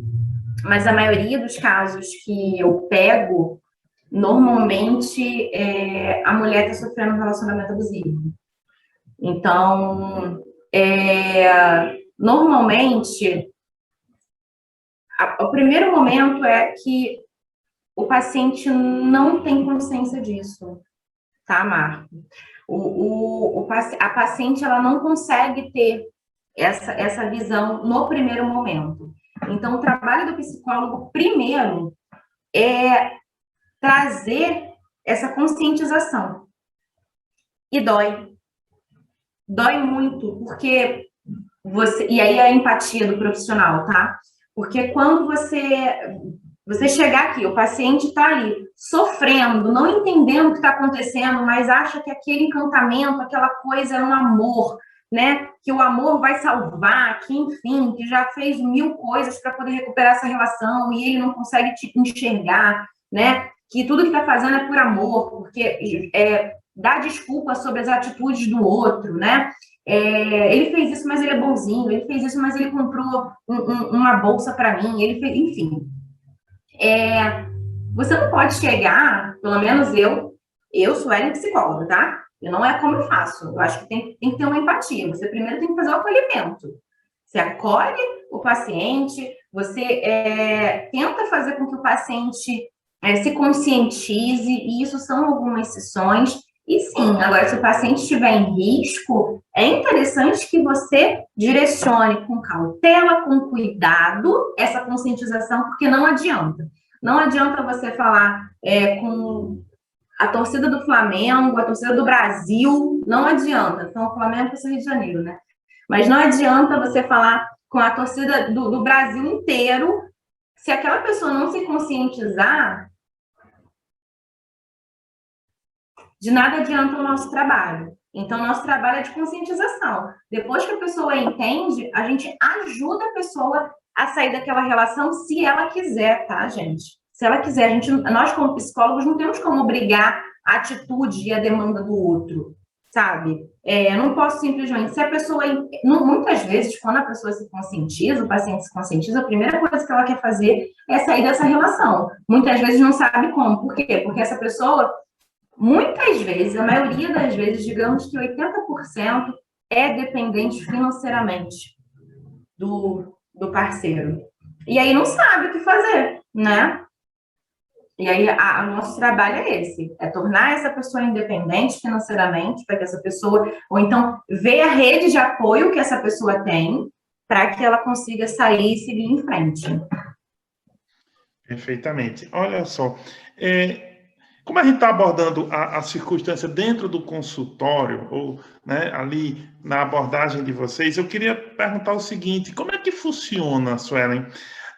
mas a maioria dos casos que eu pego, normalmente a mulher está sofrendo um relacionamento abusivo. Então, normalmente, o primeiro momento é que o paciente não tem consciência disso, tá, Marco? A paciente, ela não consegue ter essa visão no primeiro momento. Então, o trabalho do psicólogo, primeiro, é trazer essa conscientização. E dói. Dói muito, porque e aí a empatia do profissional, tá? Porque quando você chegar aqui, o paciente está ali sofrendo, não entendendo o que está acontecendo, mas acha que aquele encantamento, aquela coisa é um amor, né? Que o amor vai salvar, que enfim, que já fez 1000 coisas para poder recuperar essa relação e ele não consegue te enxergar, né? Que tudo que está fazendo é por amor, porque dá desculpa sobre as atitudes do outro, né? Ele fez isso, mas ele é bonzinho, ele fez isso, mas ele comprou uma bolsa para mim, ele fez, enfim. Você não pode chegar, pelo menos eu sou psicóloga, tá? E não é como eu faço. Eu acho que tem que ter uma empatia. Você primeiro tem que fazer o acolhimento. Você acolhe o paciente, você tenta fazer com que o paciente se conscientize, e isso são algumas sessões. E sim, agora, se o paciente estiver em risco, é interessante que você direcione com cautela, com cuidado, essa conscientização, porque não adianta. Não adianta você falar com a torcida do Flamengo, a torcida do Brasil, não adianta. Então, o Flamengo é o Rio de Janeiro, né? Mas não adianta você falar com a torcida do Brasil inteiro, se aquela pessoa não se conscientizar, de nada adianta o nosso trabalho. Então, nosso trabalho é de conscientização. Depois que a pessoa entende, a gente ajuda a pessoa a sair daquela relação, se ela quiser, tá, gente? Se ela quiser. Nós, como psicólogos, não temos como obrigar a atitude e a demanda do outro, sabe? Eu não posso simplesmente... Se a pessoa... Muitas vezes, quando a pessoa se conscientiza, o paciente se conscientiza, a primeira coisa que ela quer fazer é sair dessa relação. Muitas vezes não sabe como. Por quê? Porque essa pessoa... Muitas vezes, a maioria das vezes, digamos que 80% é dependente financeiramente do parceiro. E aí não sabe o que fazer, né? E aí o nosso trabalho é esse, é tornar essa pessoa independente financeiramente, para que essa pessoa, ou então ver a rede de apoio que essa pessoa tem, para que ela consiga sair e seguir em frente. Perfeitamente. Olha só, como a gente está abordando a circunstância dentro do consultório, ou né, ali na abordagem de vocês, eu queria perguntar o seguinte, como é que funciona, Suelen?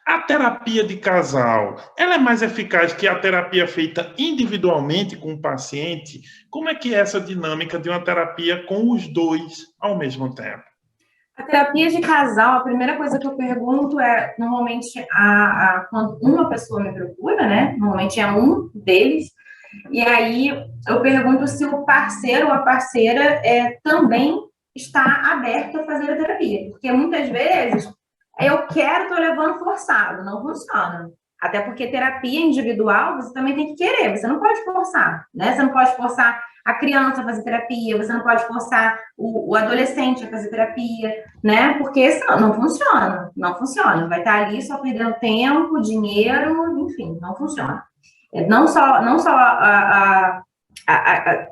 A terapia de casal, ela é mais eficaz que a terapia feita individualmente com o paciente? Como é que é essa dinâmica de uma terapia com os dois ao mesmo tempo? A terapia de casal, a primeira coisa que eu pergunto é, normalmente, quando uma pessoa me procura, né? Normalmente é um deles, e aí eu pergunto se o parceiro ou a parceira também está aberto a fazer a terapia. Porque muitas vezes eu quero, estou levando forçado, não funciona. Até porque terapia individual, você também tem que querer, você não pode forçar, né? Você não pode forçar a criança a fazer terapia, você não pode forçar o adolescente a fazer terapia, né? Porque senão não funciona, não funciona. Vai estar ali só perdendo tempo, dinheiro, enfim, não funciona. Não só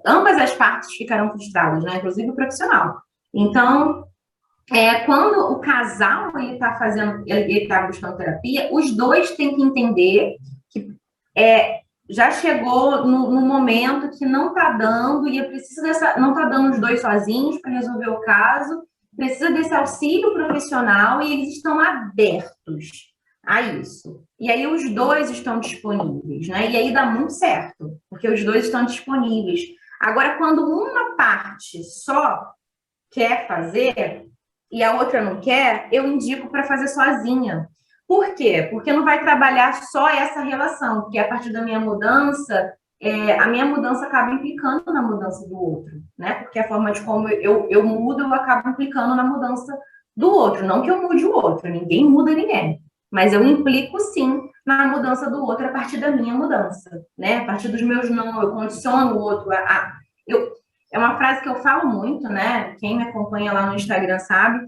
ambas as partes ficarão frustradas, né? Inclusive o profissional. Então, quando o casal ele está fazendo, ele está buscando terapia, os dois têm que entender que já chegou no momento que não está dando e não está dando os dois sozinhos para resolver o caso, precisa desse auxílio profissional e eles estão abertos a isso. E aí os dois estão disponíveis, né? E aí dá muito certo, porque os dois estão disponíveis. Agora, quando uma parte só quer fazer e a outra não quer, eu indico para fazer sozinha. Por quê? Porque não vai trabalhar só essa relação, porque a partir da minha mudança, a minha mudança acaba implicando na mudança do outro, né? Porque a forma de como eu mudo, eu acabo implicando na mudança do outro. Não que eu mude o outro, ninguém muda ninguém. Mas eu implico, sim, na mudança do outro a partir da minha mudança, né? A partir dos meus não, eu condiciono o outro é uma frase que eu falo muito, né? Quem me acompanha lá no Instagram sabe.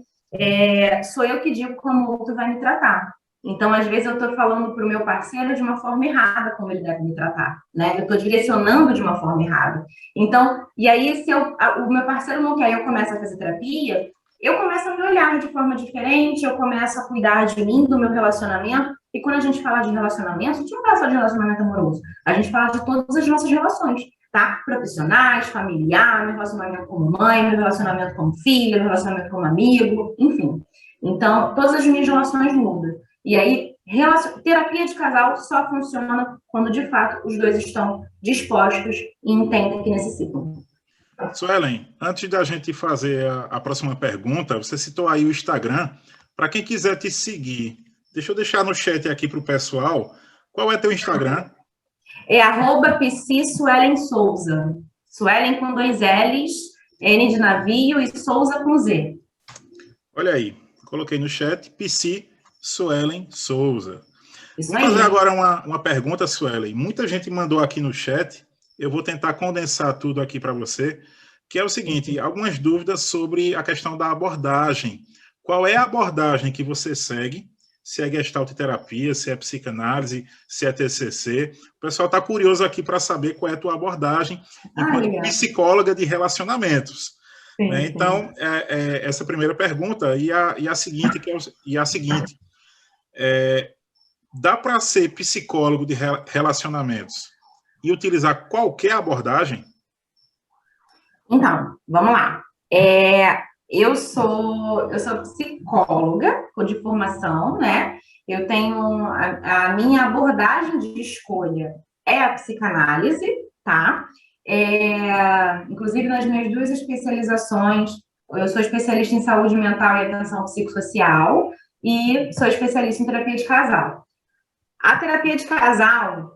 Sou eu que digo como o outro vai me tratar. Então, às vezes, eu estou falando para o meu parceiro de uma forma errada como ele deve me tratar, né? Eu estou direcionando de uma forma errada. Então, e aí, se o meu parceiro não quer e eu começo a fazer terapia, eu começo a me olhar de forma diferente, eu começo a cuidar de mim, do meu relacionamento. E quando a gente fala de relacionamento, a gente não fala só de relacionamento amoroso. A gente fala de todas as nossas relações, tá? Profissionais, familiar, meu relacionamento como mãe, meu relacionamento como filha, meu relacionamento como amigo, enfim. Então, todas as minhas relações mudam. E aí, terapia de casal só funciona quando, de fato, os dois estão dispostos e entendem que necessitam. Suelen, antes da gente fazer a próxima pergunta, você citou aí o Instagram. Para quem quiser te seguir, deixa eu deixar no chat aqui para o pessoal. Qual é teu Instagram? É @psi_suelen_souza. Suelen com 2 L's, N de navio e Souza com Z. Olha aí, coloquei no chat, Psi Suelen Souza. Isso Vou aí. fazer agora uma pergunta, Suelen. Muita gente mandou aqui no chat. Eu vou tentar condensar tudo aqui para você, que é o seguinte, algumas dúvidas sobre a questão da abordagem. Qual é a abordagem que você segue? Se é Gestalt terapia, se é psicanálise, se é TCC. O pessoal está curioso aqui para saber qual é a tua abordagem enquanto psicóloga de relacionamentos. Sim, né? sim. Então, essa primeira pergunta e a seguinte, dá para ser psicólogo de relacionamentos e utilizar qualquer abordagem? Então, vamos lá. Eu sou psicóloga de formação, né? Eu tenho a minha abordagem de escolha é a psicanálise, tá? Inclusive, nas minhas 2 especializações, eu sou especialista em saúde mental e atenção psicossocial e sou especialista em terapia de casal. A terapia de casal,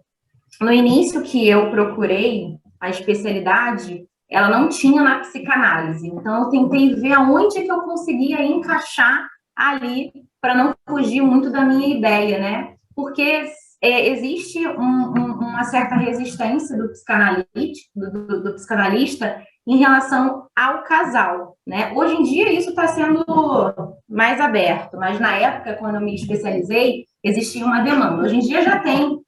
no início que eu procurei a especialidade, ela não tinha na psicanálise. Então, eu tentei ver aonde que eu conseguia encaixar ali para não fugir muito da minha ideia, né? Porque existe uma certa resistência do psicanalista em relação ao casal, né? Hoje em dia, isso está sendo mais aberto, mas na época, quando eu me especializei, existia uma demanda. Hoje em dia já tem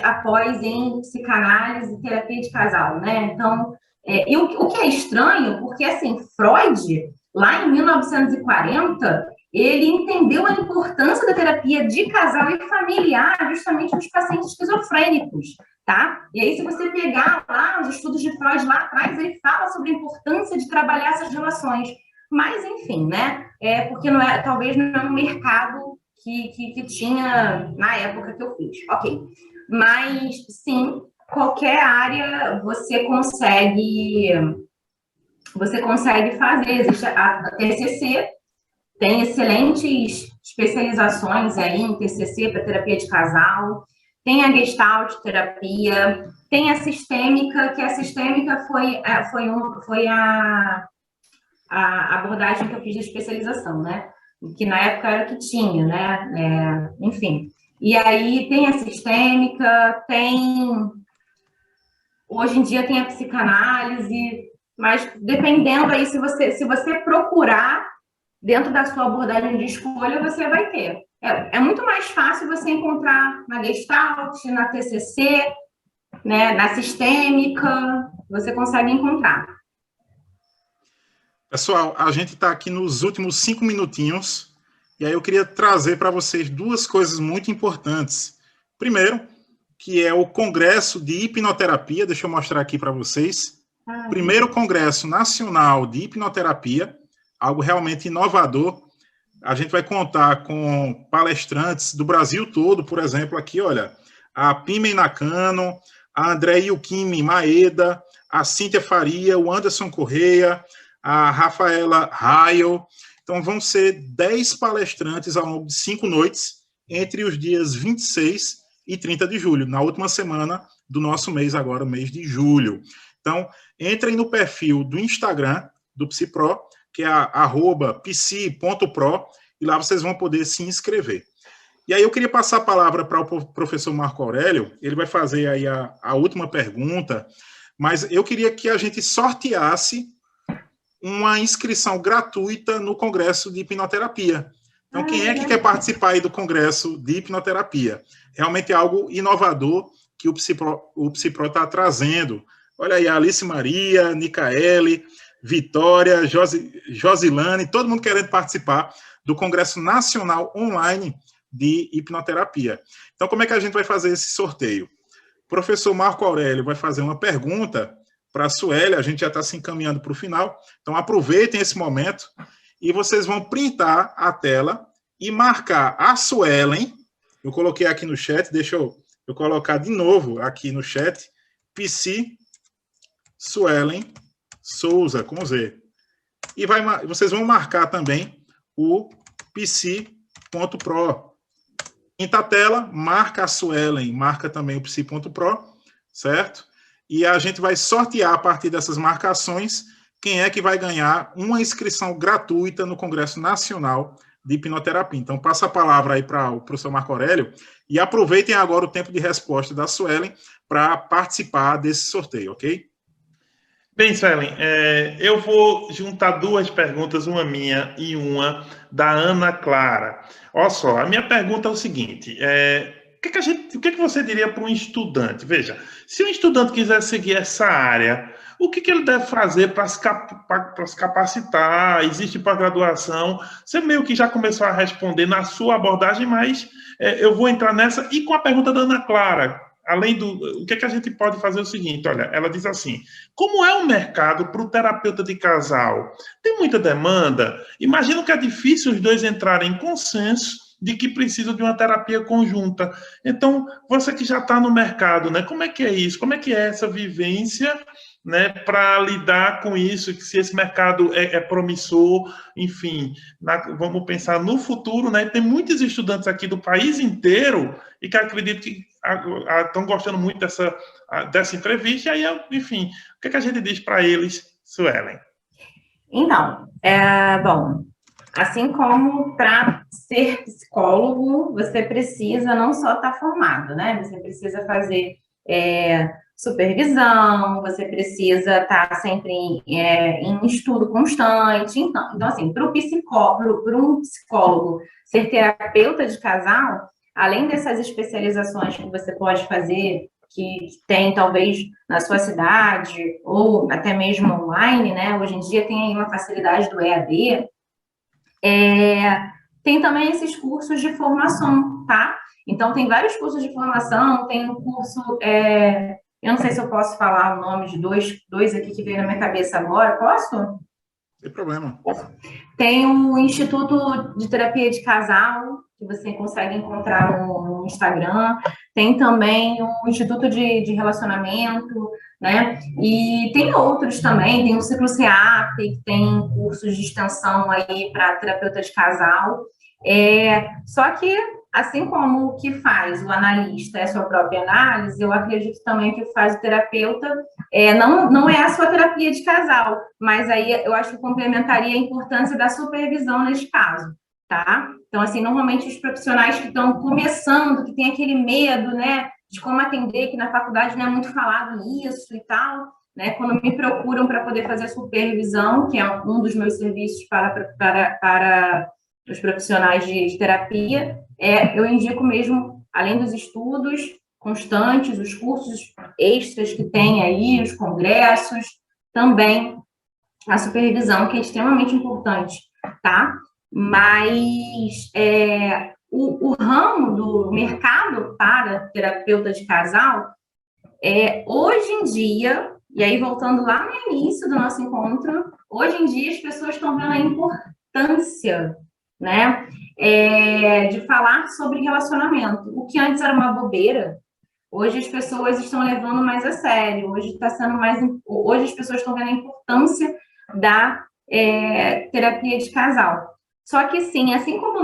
após em psicanálise e terapia de casal, né? Então, e o que é estranho, porque, assim, Freud, lá em 1940, ele entendeu a importância da terapia de casal e familiar justamente nos pacientes esquizofrênicos, tá? E aí, se você pegar lá os estudos de Freud lá atrás, ele fala sobre a importância de trabalhar essas relações. Mas, enfim, né? Porque talvez não é um mercado que tinha na época que eu fiz. Ok. Mas, sim, qualquer área você consegue fazer. Existe a TCC, tem excelentes especializações aí em TCC para terapia de casal, tem a Gestalt terapia, tem a sistêmica, que a sistêmica foi a abordagem que eu fiz de especialização, né? Que na época era o que tinha, né? Enfim. E aí tem a sistêmica, hoje em dia tem a psicanálise, mas dependendo aí, se você procurar dentro da sua abordagem de escolha, você vai ter. É muito mais fácil você encontrar na Gestalt, na TCC, né, na sistêmica, você consegue encontrar. Pessoal, a gente está aqui nos últimos 5 minutinhos, e aí eu queria trazer para vocês 2 coisas muito importantes. Primeiro, que é o Congresso de Hipnoterapia, deixa eu mostrar aqui para vocês. Primeiro Congresso Nacional de Hipnoterapia, algo realmente inovador. A gente vai contar com palestrantes do Brasil todo, por exemplo, aqui, olha, a Pimen Nakano, a André Yukimi Maeda, a Cíntia Faria, o Anderson Correia, a Rafaela Raio. Então, vão ser 10 palestrantes ao longo de 5 noites, entre os dias 26 e 30 de julho, na última semana do nosso mês agora, mês de julho. Então, entrem no perfil do Instagram do PsiPro, que é @psi.pro, e lá vocês vão poder se inscrever. E aí eu queria passar a palavra para o professor Marco Aurélio, ele vai fazer aí a última pergunta, mas eu queria que a gente sorteasse uma inscrição gratuita no Congresso de Hipnoterapia. Então, quem é que quer participar aí do Congresso de Hipnoterapia? Realmente é algo inovador que o PsiPro está trazendo. Olha aí, a Alice Maria, Nicaele, Vitória, Josilane, todo mundo querendo participar do Congresso Nacional Online de Hipnoterapia. Então, como é que a gente vai fazer esse sorteio? O professor Marco Aurélio vai fazer uma pergunta para a Sueli, a gente já está se encaminhando para o final, então aproveitem esse momento e vocês vão printar a tela e marcar a Suelen. Eu coloquei aqui no chat, deixa eu colocar de novo aqui no chat, Psi Suelen Souza, com Z. E vocês vão marcar também o psi.pro. Quinta tela, marca a Suelen, marca também o psi.pro, certo? E a gente vai sortear a partir dessas marcações quem é que vai ganhar uma inscrição gratuita no Congresso Nacional de Hipnoterapia. Então, passa a palavra aí para o professor Marco Aurélio e aproveitem agora o tempo de resposta da Suelen para participar desse sorteio, ok? Bem, Suelen, eu vou juntar 2 perguntas, uma minha e uma da Ana Clara. Olha só, a minha pergunta é o seguinte, o que você diria para um estudante? Veja, se um estudante quiser seguir essa área, o que ele deve fazer para se capacitar? Existe pós-graduação? Você meio que já começou a responder na sua abordagem, mas eu vou entrar nessa e com a pergunta da Ana Clara. O que a gente pode fazer é o seguinte, olha, ela diz assim, como é o mercado para o terapeuta de casal? Tem muita demanda? Imagino que é difícil os dois entrarem em consenso de que precisam de uma terapia conjunta. Então, você que já está no mercado, né? Como é que é isso? Como é que é essa vivência, né, para lidar com isso, que se esse mercado é promissor, enfim, vamos pensar no futuro, né? Tem muitos estudantes aqui do país inteiro e que acredito que estão gostando muito dessa entrevista, e aí, enfim, o que a gente diz para eles, Suelen? Então, bom, assim como para ser psicólogo, você precisa não só estar formado, né? Você precisa fazer supervisão, você precisa estar sempre em estudo constante. Então assim, para um psicólogo ser terapeuta de casal, além dessas especializações que você pode fazer, que tem talvez na sua cidade, ou até mesmo online, né? Hoje em dia tem aí uma facilidade do EAD, tem também esses cursos de formação, tá? Então, tem vários cursos de formação, tem um curso, eu não sei se eu posso falar o nome de dois aqui que veio na minha cabeça agora, posso? Sem problema. Tem o Instituto de Terapia de Casal, que você consegue encontrar no Instagram, tem também o Instituto de Relacionamento, né? E tem outros também, tem o Ciclo CEAP, que tem cursos de extensão aí para terapeuta de casal. Só que assim como o que faz o analista é a sua própria análise, eu acredito também que o que faz o terapeuta não é a sua terapia de casal, mas aí eu acho que complementaria a importância da supervisão nesse caso, tá? Então, assim, normalmente os profissionais que estão começando, que tem aquele medo, né, de como atender, que na faculdade não é muito falado nisso e tal, né, quando me procuram para poder fazer a supervisão, que é um dos meus serviços para os profissionais de terapia, eu indico mesmo, além dos estudos constantes, os cursos extras que tem aí, os congressos, também a supervisão, que é extremamente importante, tá? Mas o ramo do mercado para terapeuta de casal, hoje em dia, e aí voltando lá no início do nosso encontro, hoje em dia as pessoas estão vendo a importância, né, de falar sobre relacionamento. O que antes era uma bobeira, hoje as pessoas estão levando mais a sério, hoje as pessoas estão vendo a importância da terapia de casal. Só que sim, assim como o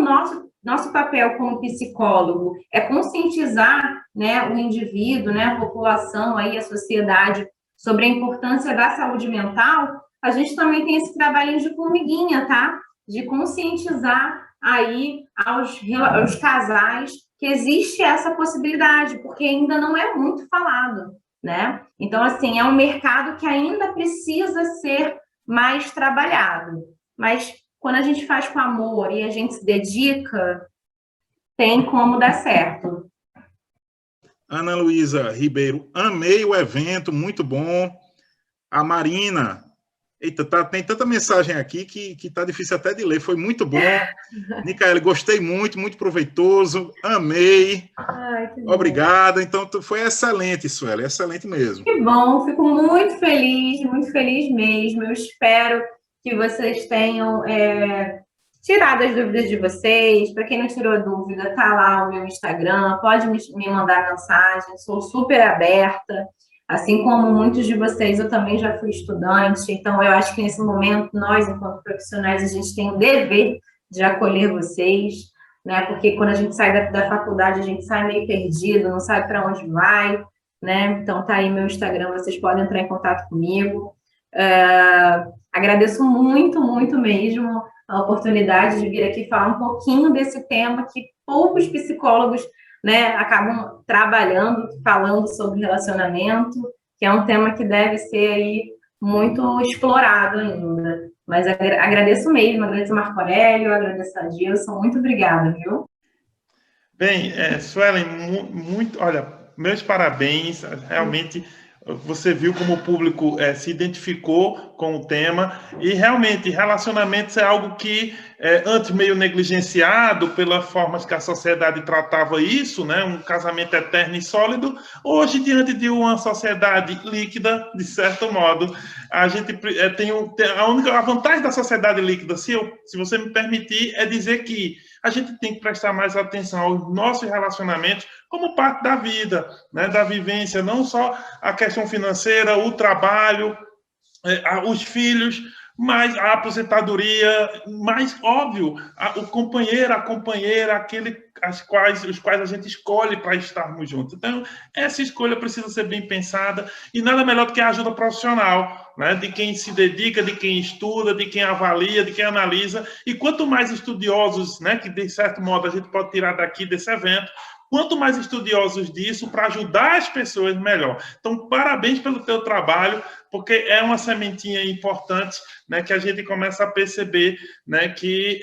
nosso papel como psicólogo é conscientizar, né, o indivíduo, né, a população, aí, a sociedade, sobre a importância da saúde mental, a gente também tem esse trabalhinho de formiguinha, tá? De conscientizar aí aos casais que existe essa possibilidade, porque ainda não é muito falado, né? Então, assim, é um mercado que ainda precisa ser mais trabalhado. Mas quando a gente faz com amor e a gente se dedica, tem como dar certo. Ana Luísa Ribeiro, amei o evento, muito bom. A Marina, eita, tem tanta mensagem aqui que tá difícil até de ler, foi muito bom. Micaela, gostei muito, muito proveitoso, amei. Ai, que bom. Obrigado. Então, foi excelente, Sueli, excelente mesmo. Que bom, fico muito feliz mesmo. Eu espero que vocês tenham tirado as dúvidas de vocês. Para quem não tirou a dúvida, tá lá o meu Instagram, pode me mandar mensagem, sou super aberta. Assim como muitos de vocês, eu também já fui estudante, então eu acho que nesse momento, nós, enquanto profissionais, a gente tem o dever de acolher vocês, né? Porque quando a gente sai da faculdade, a gente sai meio perdido, não sabe para onde vai, né? Então tá aí meu Instagram, vocês podem entrar em contato comigo. Agradeço muito, muito mesmo a oportunidade de vir aqui falar um pouquinho desse tema que poucos psicólogos, né, acabam trabalhando, falando sobre relacionamento, que é um tema que deve ser aí muito explorado ainda. Mas agradeço mesmo, agradeço a Marco Aurélio, agradeço a Dilson, muito obrigada, viu? Bem, Suelen, muito, olha, meus parabéns, realmente você viu como o público se identificou com o tema, e realmente relacionamentos é algo que antes meio negligenciado pelas formas que a sociedade tratava isso, né, um casamento eterno e sólido. Hoje, diante de uma sociedade líquida, de certo modo, a gente tem a vantagem da sociedade líquida, se você me permitir, é dizer que a gente tem que prestar mais atenção aos nossos relacionamentos como parte da vida, né, da vivência, não só a questão financeira, o trabalho, os filhos, mas a aposentadoria, mais óbvio, o companheiro, a companheira, os quais a gente escolhe para estarmos juntos. Então, essa escolha precisa ser bem pensada, e nada melhor do que a ajuda profissional, né? De quem se dedica, de quem estuda, de quem avalia, de quem analisa. E quanto mais estudiosos, né, que de certo modo a gente pode tirar daqui desse evento, quanto mais estudiosos disso, para ajudar as pessoas, melhor. Então, parabéns pelo teu trabalho, porque é uma sementinha importante, né, que a gente começa a perceber, né, que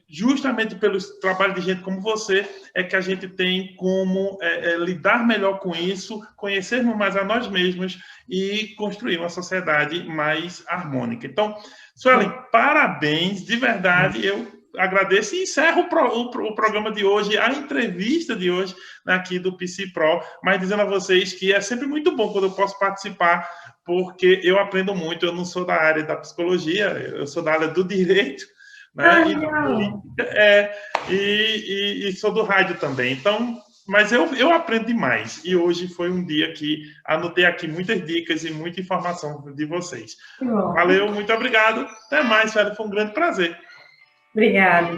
justamente pelo trabalho de gente como você, é que a gente tem como lidar melhor com isso, conhecermos mais a nós mesmos e construir uma sociedade mais harmônica. Então, Suelen, parabéns, de verdade, eu agradeço e encerro o programa de hoje, a entrevista de hoje aqui do PsiPro, mas dizendo a vocês que é sempre muito bom quando eu posso participar, porque eu aprendo muito. Eu não sou da área da psicologia, eu sou da área do direito, né? E sou do rádio também. Então, mas eu aprendo demais. E hoje foi um dia que anotei aqui muitas dicas e muita informação de vocês. Valeu, muito obrigado. Até mais, Félix. Foi um grande prazer. Obrigada.